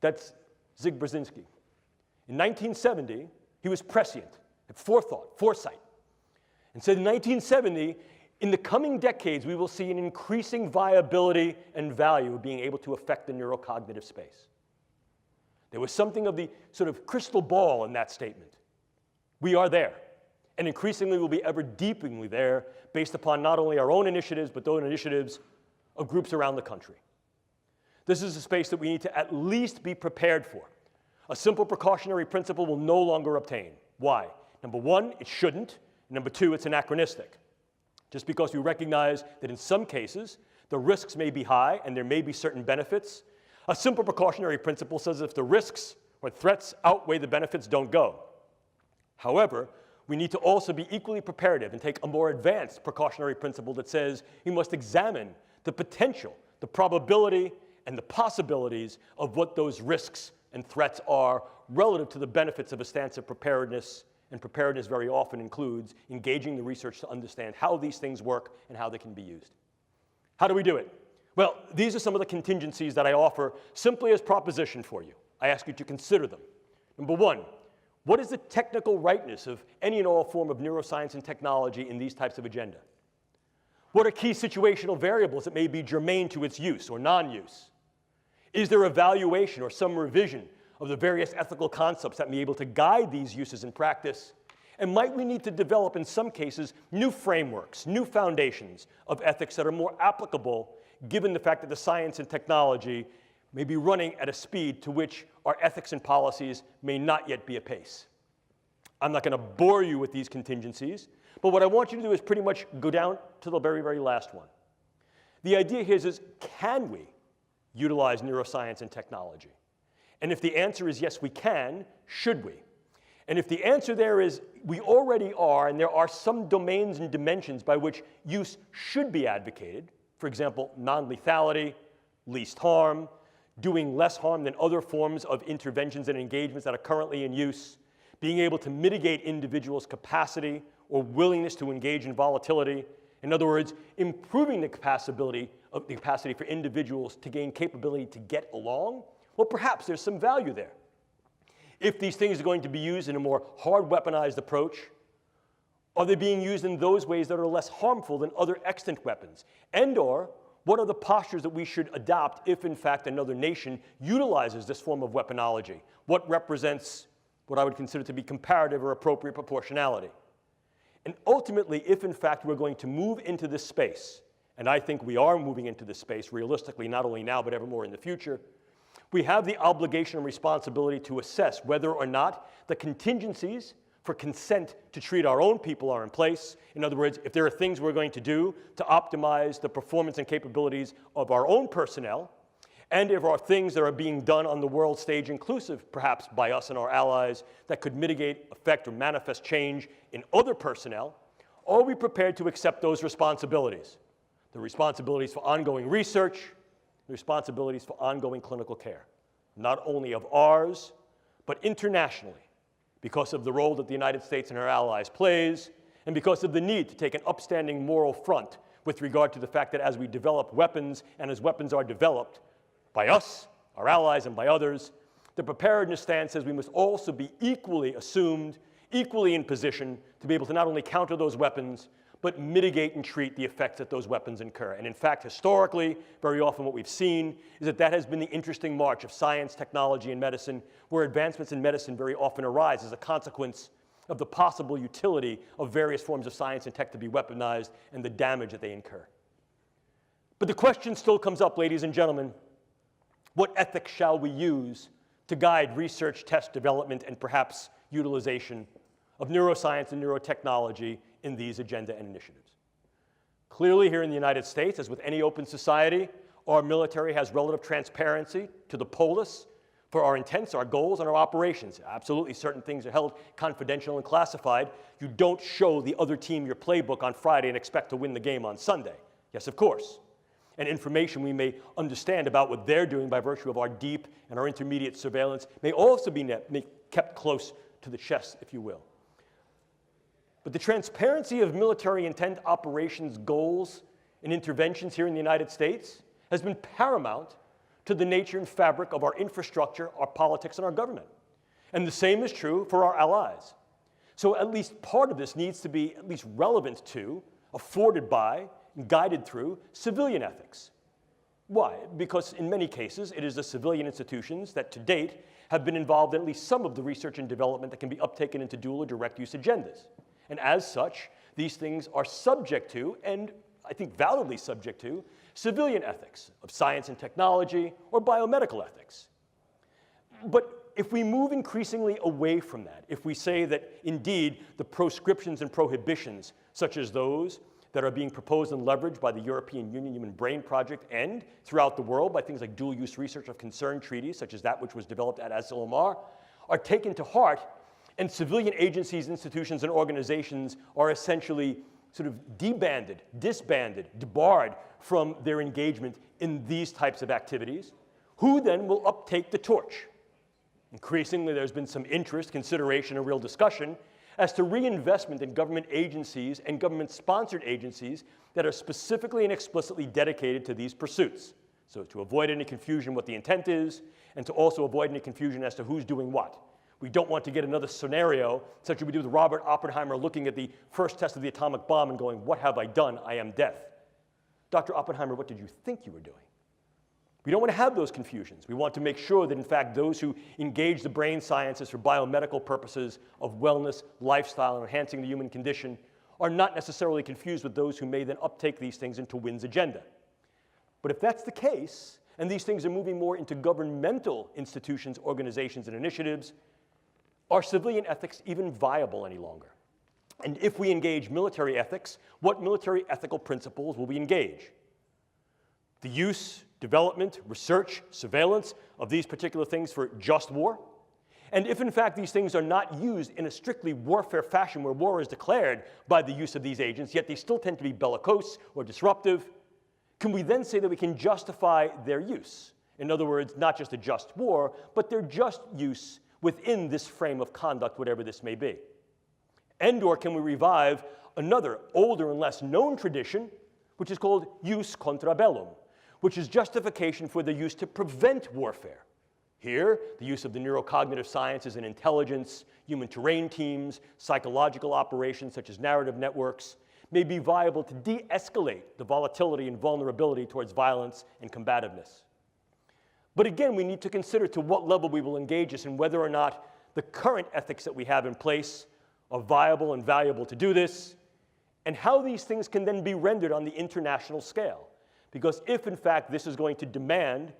That's Zig Brzezinski. In 1970, he was prescient, had foresight, and said in 1970, in the coming decades, we will see an increasing viability and value of being able to affect the neurocognitive space. There was something of the sort of crystal ball in that statement. We are there, and increasingly will be ever deepeningly there based upon not only our own initiatives, but those initiatives of groups around the country. This is a space that we need to at least be prepared for. A simple precautionary principle will no longer obtain. Why? Number one, it shouldn't. Number two, it's anachronistic. Just because we recognize that in some cases, the risks may be high and there may be certain benefits, a simple precautionary principle says if the risks or threats outweigh the benefits, don't go. However, we need to also be equally preparative and take a more advanced precautionary principle that says we must examine the potential, the probability, and the possibilities of what those risks and threats are relative to the benefits of a stance of preparedness. And preparedness very often includes engaging the research to understand how these things work and how they can be used. How do we do it? Well, these are some of the contingencies that I offer simply as proposition for you. I ask you to consider them. Number one, what is the technical rightness of any and all form of neuroscience and technology in these types of agenda? What are key situational variables that may be germane to its use or non-use? Is there evaluation or some revision of the various ethical concepts that may be able to guide these uses in practice? And might we need to develop, in some cases, new frameworks, new foundations of ethics that are more applicable, given the fact that the science and technology may be running at a speed to which our ethics and policies may not yet be apace? I'm not going to bore you with these contingencies, but what I want you to do is pretty much go down to the very, very last one. The idea here is can we utilize neuroscience and technology? And if the answer is yes, we can, should we? And if the answer there is we already are, and there are some domains and dimensions by which use should be advocated, for example, non-lethality, least harm, doing less harm than other forms of interventions and engagements that are currently in use, being able to mitigate individuals' capacity or willingness to engage in volatility. In other words, improving the capacity for individuals to gain capability to get along. Well, perhaps there's some value there. If these things are going to be used in a more hard weaponized approach, are they being used in those ways that are less harmful than other extant weapons? And/or what are the postures that we should adopt if, in fact, another nation utilizes this form of weaponology? What represents what I would consider to be comparative or appropriate proportionality? And ultimately, if, in fact, we're going to move into this space, and I think we are moving into this space realistically, not only now, but ever more in the future, we have the obligation and responsibility to assess whether or not the contingencies for consent to treat our own people are in place. In other words, if there are things we're going to do to optimize the performance and capabilities of our own personnel, and if there are things that are being done on the world stage, inclusive perhaps by us and our allies, that could mitigate, affect, or manifest change in other personnel, are we prepared to accept those responsibilities? The responsibilities for ongoing research, the responsibilities for ongoing clinical care, not only of ours, but internationally, because of the role that the United States and our allies plays, and because of the need to take an upstanding moral front with regard to the fact that as we develop weapons, and as weapons are developed by us, our allies, and by others, the preparedness stance says we must also be equally assumed, equally in position to be able to not only counter those weapons, but mitigate and treat the effects that those weapons incur. And in fact, historically, very often what we've seen is that that has been the interesting march of science, technology, and medicine, where advancements in medicine very often arise as a consequence of the possible utility of various forms of science and tech to be weaponized and the damage that they incur. But the question still comes up, ladies and gentlemen, what ethics shall we use to guide research, test, development, and perhaps utilization of neuroscience and neurotechnology in these agenda and initiatives? Clearly, here in the United States, as with any open society, our military has relative transparency to the polis for our intents, our goals, and our operations. Absolutely, certain things are held confidential and classified. You don't show the other team your playbook on Friday and expect to win the game on Sunday. Yes, of course. And information we may understand about what they're doing by virtue of our deep and our intermediate surveillance may also be kept close to the chest, if you will. But the transparency of military intent operations goals and interventions here in the United States has been paramount to the nature and fabric of our infrastructure, our politics, and our government. And the same is true for our allies. So at least part of this needs to be at least relevant to, afforded by, and guided through civilian ethics. Why? Because in many cases, it is the civilian institutions that to date have been involved in at least some of the research and development that can be uptaken into dual or direct use agendas. And as such, these things are subject to, and I think validly subject to, civilian ethics of science and technology or biomedical ethics. But if we move increasingly away from that, if we say that indeed the proscriptions and prohibitions, such as those that are being proposed and leveraged by the European Union Human Brain Project and throughout the world by things like dual-use research of concern treaties, such as that which was developed at Asilomar, are taken to heart, And civilian agencies, institutions, and organizations are essentially sort of debanded, disbanded, debarred from their engagement in these types of activities. Who then will uptake the torch? Increasingly, there's been some interest, consideration, and real discussion as to reinvestment in government agencies and government-sponsored agencies that are specifically and explicitly dedicated to these pursuits. So to avoid any confusion what the intent is, and to also avoid any confusion as to who's doing what. We don't want to get another scenario, such as we do with Robert Oppenheimer looking at the first test of the atomic bomb and going, "What have I done? I am death." Dr. Oppenheimer, what did you think you were doing? We don't want to have those confusions. We want to make sure that, in fact, those who engage the brain sciences for biomedical purposes of wellness, lifestyle, and enhancing the human condition are not necessarily confused with those who may then uptake these things into Wynn's agenda. But if that's the case, and these things are moving more into governmental institutions, organizations, and initiatives, are civilian ethics even viable any longer? And if we engage military ethics, what military ethical principles will we engage? The use, development, research, surveillance of these particular things for just war? And if, in fact, these things are not used in a strictly warfare fashion where war is declared by the use of these agents, yet they still tend to be bellicose or disruptive, can we then say that we can justify their use? In other words, not just a just war, but their just use within this frame of conduct, whatever this may be. And/or can we revive another older and less known tradition, which is called jus contra bellum, which is justification for the use to prevent warfare. Here, the use of the neurocognitive sciences and intelligence, human terrain teams, psychological operations such as narrative networks, may be viable to de-escalate the volatility and vulnerability towards violence and combativeness. But again, we need to consider to what level we will engage this and whether or not the current ethics that we have in place are viable and valuable to do this, and how these things can then be rendered on the international scale. Because if, in fact, this is going to demand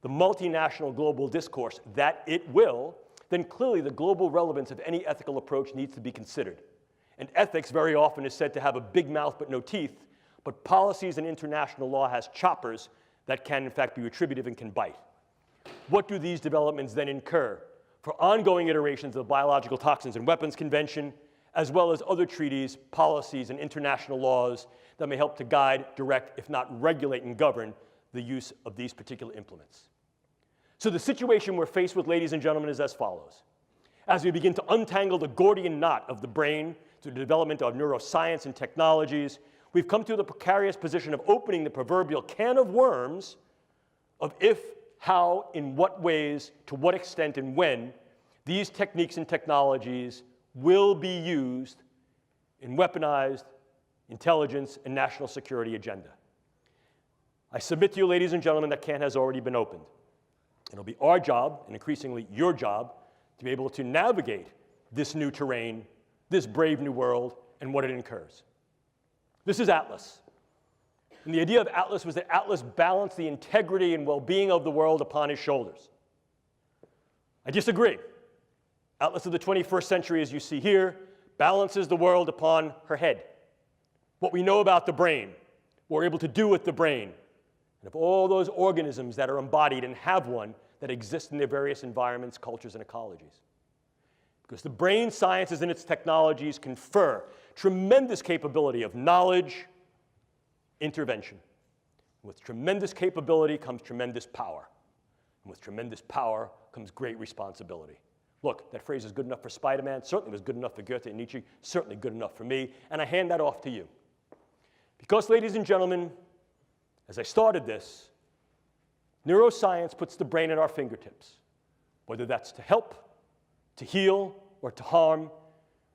the multinational global discourse that it will, then clearly the global relevance of any ethical approach needs to be considered. And ethics very often is said to have a big mouth but no teeth, but policies and international law has choppers that can, in fact, be retributive and can bite. What do these developments then incur for ongoing iterations of the Biological Toxins and Weapons Convention, as well as other treaties, policies, and international laws that may help to guide, direct, if not regulate and govern the use of these particular implements? So the situation we're faced with, ladies and gentlemen, is as follows. As we begin to untangle the Gordian knot of the brain through the development of neuroscience and technologies, we've come to the precarious position of opening the proverbial can of worms of if, how, in what ways, to what extent, and when these techniques and technologies will be used in weaponized intelligence and national security agenda. I submit to you, ladies and gentlemen, that can has already been opened. It'll be our job, and increasingly your job, to be able to navigate this new terrain, this brave new world, and what it incurs. This is Atlas. And the idea of Atlas was that Atlas balanced the integrity and well-being of the world upon his shoulders. I disagree. Atlas of the 21st century, as you see here, balances the world upon her head. What we know about the brain, what we're able to do with the brain, and of all those organisms that are embodied and have one that exist in their various environments, cultures, and ecologies. Because the brain sciences and its technologies confer tremendous capability of knowledge, intervention. With tremendous capability comes tremendous power. And with tremendous power comes great responsibility. Look, that phrase is good enough for Spider-Man, certainly was good enough for Goethe and Nietzsche, certainly good enough for me, and I hand that off to you. Because, ladies and gentlemen, as I started this, neuroscience puts the brain at our fingertips. Whether that's to help, to heal, or to harm,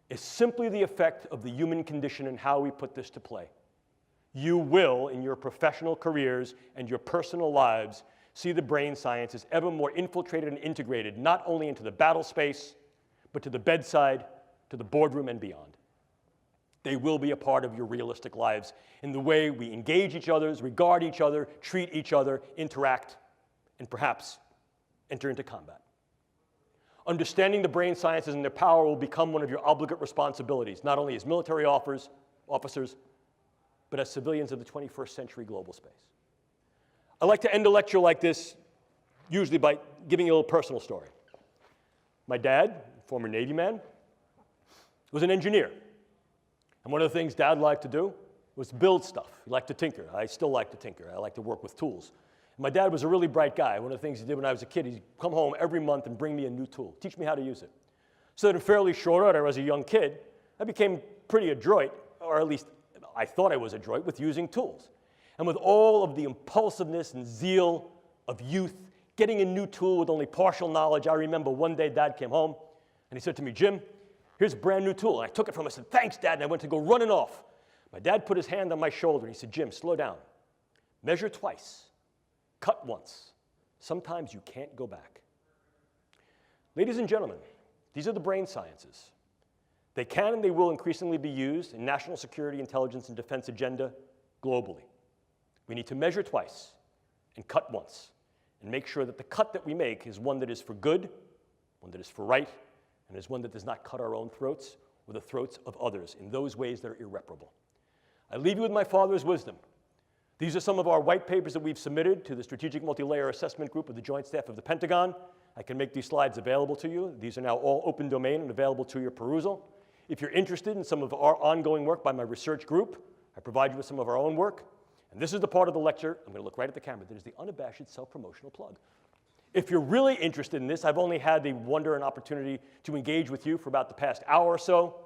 is simply the effect of the human condition and how we put this to play. You will, in your professional careers and your personal lives, see the brain sciences ever more infiltrated and integrated, not only into the battle space, but to the bedside, to the boardroom, and beyond. They will be a part of your realistic lives in the way we engage each other, regard each other, treat each other, interact, and perhaps enter into combat. Understanding the brain sciences and their power will become one of your obligate responsibilities, not only as military officers, but as civilians of the 21st century global space. I like to end a lecture like this usually by giving you a little personal story. My dad, former Navy man, was an engineer. And one of the things Dad liked to do was build stuff. He liked to tinker. I still like to tinker. I like to work with tools. And my dad was a really bright guy. One of the things he did when I was a kid, he'd come home every month and bring me a new tool, teach me how to use it. So that in fairly short order, as a young kid, I became pretty adroit, or at least I thought I was adroit, with using tools. And with all of the impulsiveness and zeal of youth, getting a new tool with only partial knowledge, I remember one day Dad came home and he said to me, "Jim, here's a brand new tool." And I took it from him. I said, "Thanks, Dad," and I went to go running off. My dad put his hand on my shoulder and he said, "Jim, slow down. Measure twice. Cut once. Sometimes you can't go back." Ladies and gentlemen, these are the brain sciences. They can and they will increasingly be used in national security, intelligence, and defense agenda globally. We need to measure twice and cut once and make sure that the cut that we make is one that is for good, one that is for right, and is one that does not cut our own throats or the throats of others in those ways that are irreparable. I leave you with my father's wisdom. These are some of our white papers that we've submitted to the Strategic Multi-Layer Assessment Group of the Joint Staff of the Pentagon. I can make these slides available to you. These are now all open domain and available to your perusal. If you're interested in some of our ongoing work by my research group, I provide you with some of our own work. And this is the part of the lecture, I'm going to look right at the camera, that is the unabashed self-promotional plug. If you're really interested in this, I've only had the wonder and opportunity to engage with you for about the past hour or so.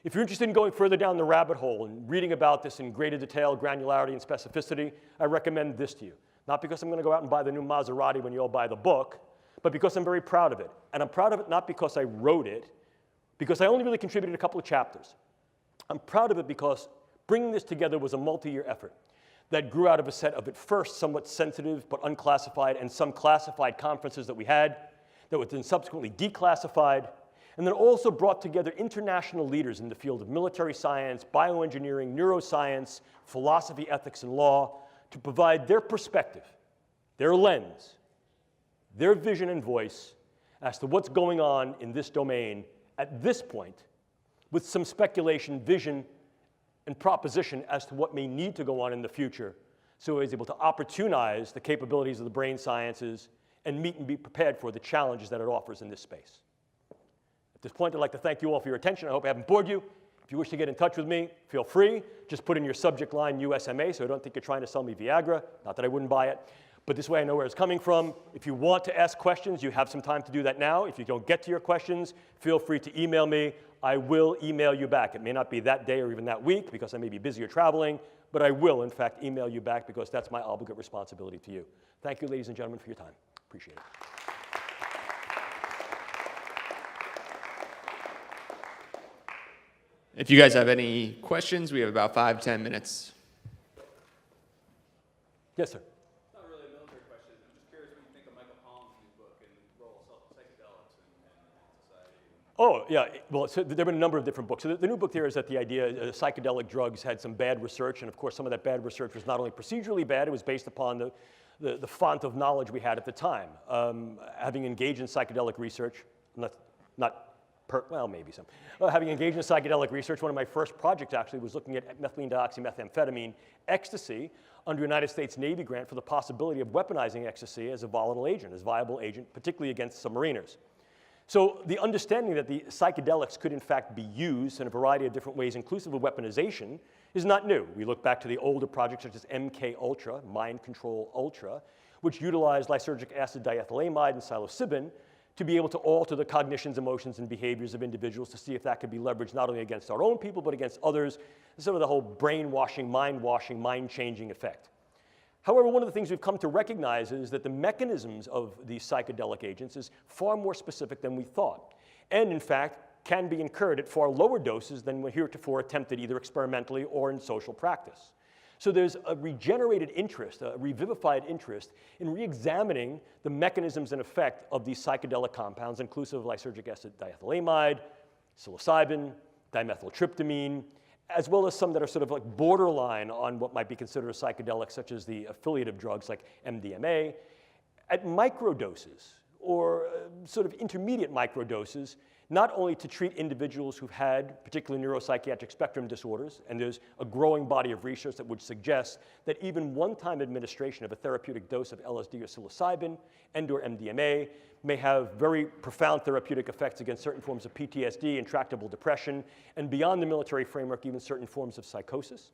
If you're interested in going further down the rabbit hole and reading about this in greater detail, granularity, and specificity, I recommend this to you. Not because I'm going to go out and buy the new Maserati when you all buy the book, but because I'm very proud of it. And I'm proud of it not because I wrote it, because I only really contributed a couple of chapters. I'm proud of it because bringing this together was a multi-year effort that grew out of a set of, at first, somewhat sensitive but unclassified and some classified conferences that we had that were then subsequently declassified, and then also brought together international leaders in the field of military science, bioengineering, neuroscience, philosophy, ethics, and law to provide their perspective, their lens, their vision and voice as to what's going on in this domain at this point, with some speculation, vision, and proposition as to what may need to go on in the future, so he's able to opportunize the capabilities of the brain sciences and meet and be prepared for the challenges that it offers in this space. At this point, I'd like to thank you all for your attention. I hope I haven't bored you. If you wish to get in touch with me, feel free. Just put in your subject line USMA, so I don't think you're trying to sell me Viagra. Not that I wouldn't buy it, but this way I know where it's coming from. If you want to ask questions, you have some time to do that now. If you don't get to your questions, feel free to email me. I will email you back. It may not be that day or even that week because I may be busy or traveling, but I will, in fact, email you back because that's my obligate responsibility to you. Thank you, ladies and gentlemen, for your time. Appreciate it. If you guys have any questions, we have about 5-10 minutes. Yes, sir. Not really a military question. I'm just curious what you think of Michael Pollan's new book and the role of psychedelics in society. Oh, yeah. Well, so there have been a number of different books. So the new book there is that the idea psychedelic drugs had some bad research, and of course some of that bad research was not only procedurally bad, it was based upon the font of knowledge we had at the time. Having engaged in psychedelic research, well, maybe some. Having engaged in psychedelic research, one of my first projects actually was looking at methylene dioxymethamphetamine ecstasy under United States Navy grant for the possibility of weaponizing ecstasy as a volatile agent, as a viable agent, particularly against submariners. So the understanding that the psychedelics could in fact be used in a variety of different ways, inclusive of weaponization, is not new. We look back to the older projects such as MK Ultra, Mind Control Ultra, which utilized lysergic acid diethylamide and psilocybin to be able to alter the cognitions, emotions, and behaviors of individuals to see if that could be leveraged not only against our own people, but against others, sort of the whole brainwashing, mind-changing effect. However, one of the things we've come to recognize is that the mechanisms of these psychedelic agents is far more specific than we thought, and in fact, can be incurred at far lower doses than were heretofore attempted either experimentally or in social practice. So there's a regenerated interest, a revivified interest in re-examining the mechanisms and effect of these psychedelic compounds, inclusive of lysergic acid diethylamide, psilocybin, dimethyltryptamine, as well as some that are sort of like borderline on what might be considered a psychedelic, such as the affiliative drugs like MDMA, at microdoses or sort of intermediate microdoses, not only to treat individuals who've had particular neuropsychiatric spectrum disorders, and there's a growing body of research that would suggest that even one-time administration of a therapeutic dose of LSD or psilocybin and/or MDMA may have very profound therapeutic effects against certain forms of PTSD, intractable depression, and beyond the military framework, even certain forms of psychosis.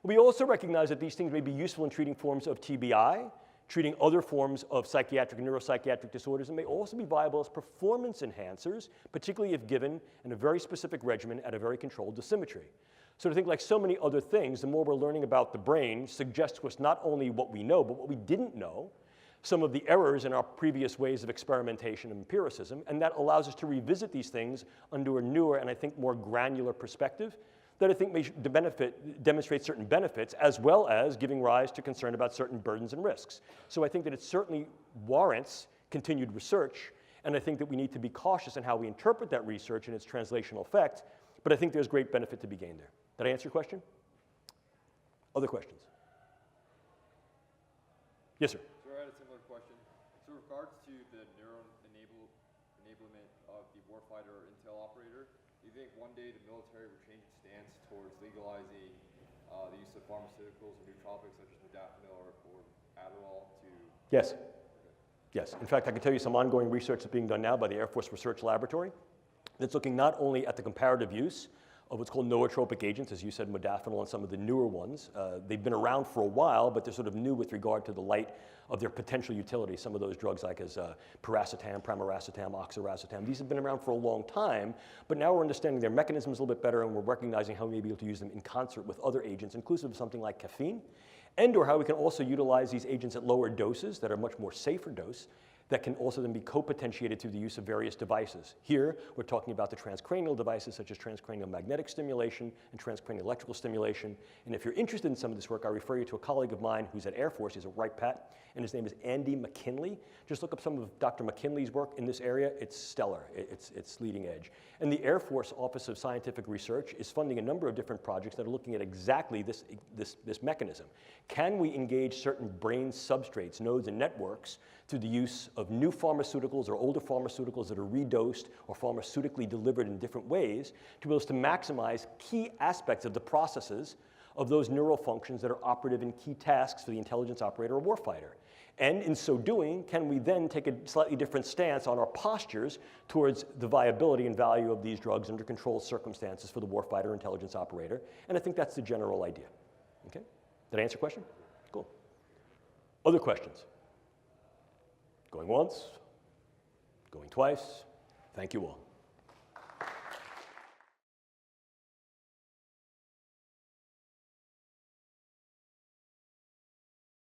We also recognize that these things may be useful in treating forms of TBI, treating other forms of psychiatric and neuropsychiatric disorders, and may also be viable as performance enhancers, particularly if given in a very specific regimen at a very controlled dosimetry. So to think like so many other things, the more we're learning about the brain suggests to us not only what we know, but what we didn't know, some of the errors in our previous ways of experimentation and empiricism, and that allows us to revisit these things under a newer and I think more granular perspective that I think may demonstrate certain benefits, as well as giving rise to concern about certain burdens and risks. So I think that it certainly warrants continued research, and I think that we need to be cautious in how we interpret that research and its translational effect, but I think there's great benefit to be gained there. Did I answer your question? Other questions? Yes, sir. So I had a similar question. So in regards to the enablement of the warfighter or intel operator, do you think one day the military will change its stance towards legalizing the use of pharmaceuticals or nootropics such as modafinil or Adderall to... Yes. Yes. In fact, I can tell you some ongoing research that's being done now by the Air Force Research Laboratory that's looking not only at the comparative use of what's called nootropic agents, as you said, modafinil and some of the newer ones. They've been around for a while, but they're sort of new with regard to the light of their potential utility. Some of those drugs like as piracetam, pramiracetam, oxiracetam, these have been around for a long time, but now we're understanding their mechanisms a little bit better, and we're recognizing how we may be able to use them in concert with other agents, inclusive of something like caffeine, and or how we can also utilize these agents at lower doses that are much more safer dose, that can also then be co-potentiated through the use of various devices. Here, we're talking about the transcranial devices such as transcranial magnetic stimulation and transcranial electrical stimulation. And if you're interested in some of this work, I refer you to a colleague of mine who's at Air Force. He's a Wright Pat, and his name is Andy McKinley. Just look up some of Dr. McKinley's work in this area. It's stellar. It's leading edge. And the Air Force Office of Scientific Research is funding a number of different projects that are looking at exactly this mechanism. Can we engage certain brain substrates, nodes, and networks through the use of new pharmaceuticals or older pharmaceuticals that are redosed or pharmaceutically delivered in different ways to be able to maximize key aspects of the processes of those neural functions that are operative in key tasks for the intelligence operator or warfighter. And in so doing, can we then take a slightly different stance on our postures towards the viability and value of these drugs under controlled circumstances for the warfighter or intelligence operator? And I think that's the general idea. Okay? Did I answer your question? Cool. Other questions? Going once, going twice. Thank you all.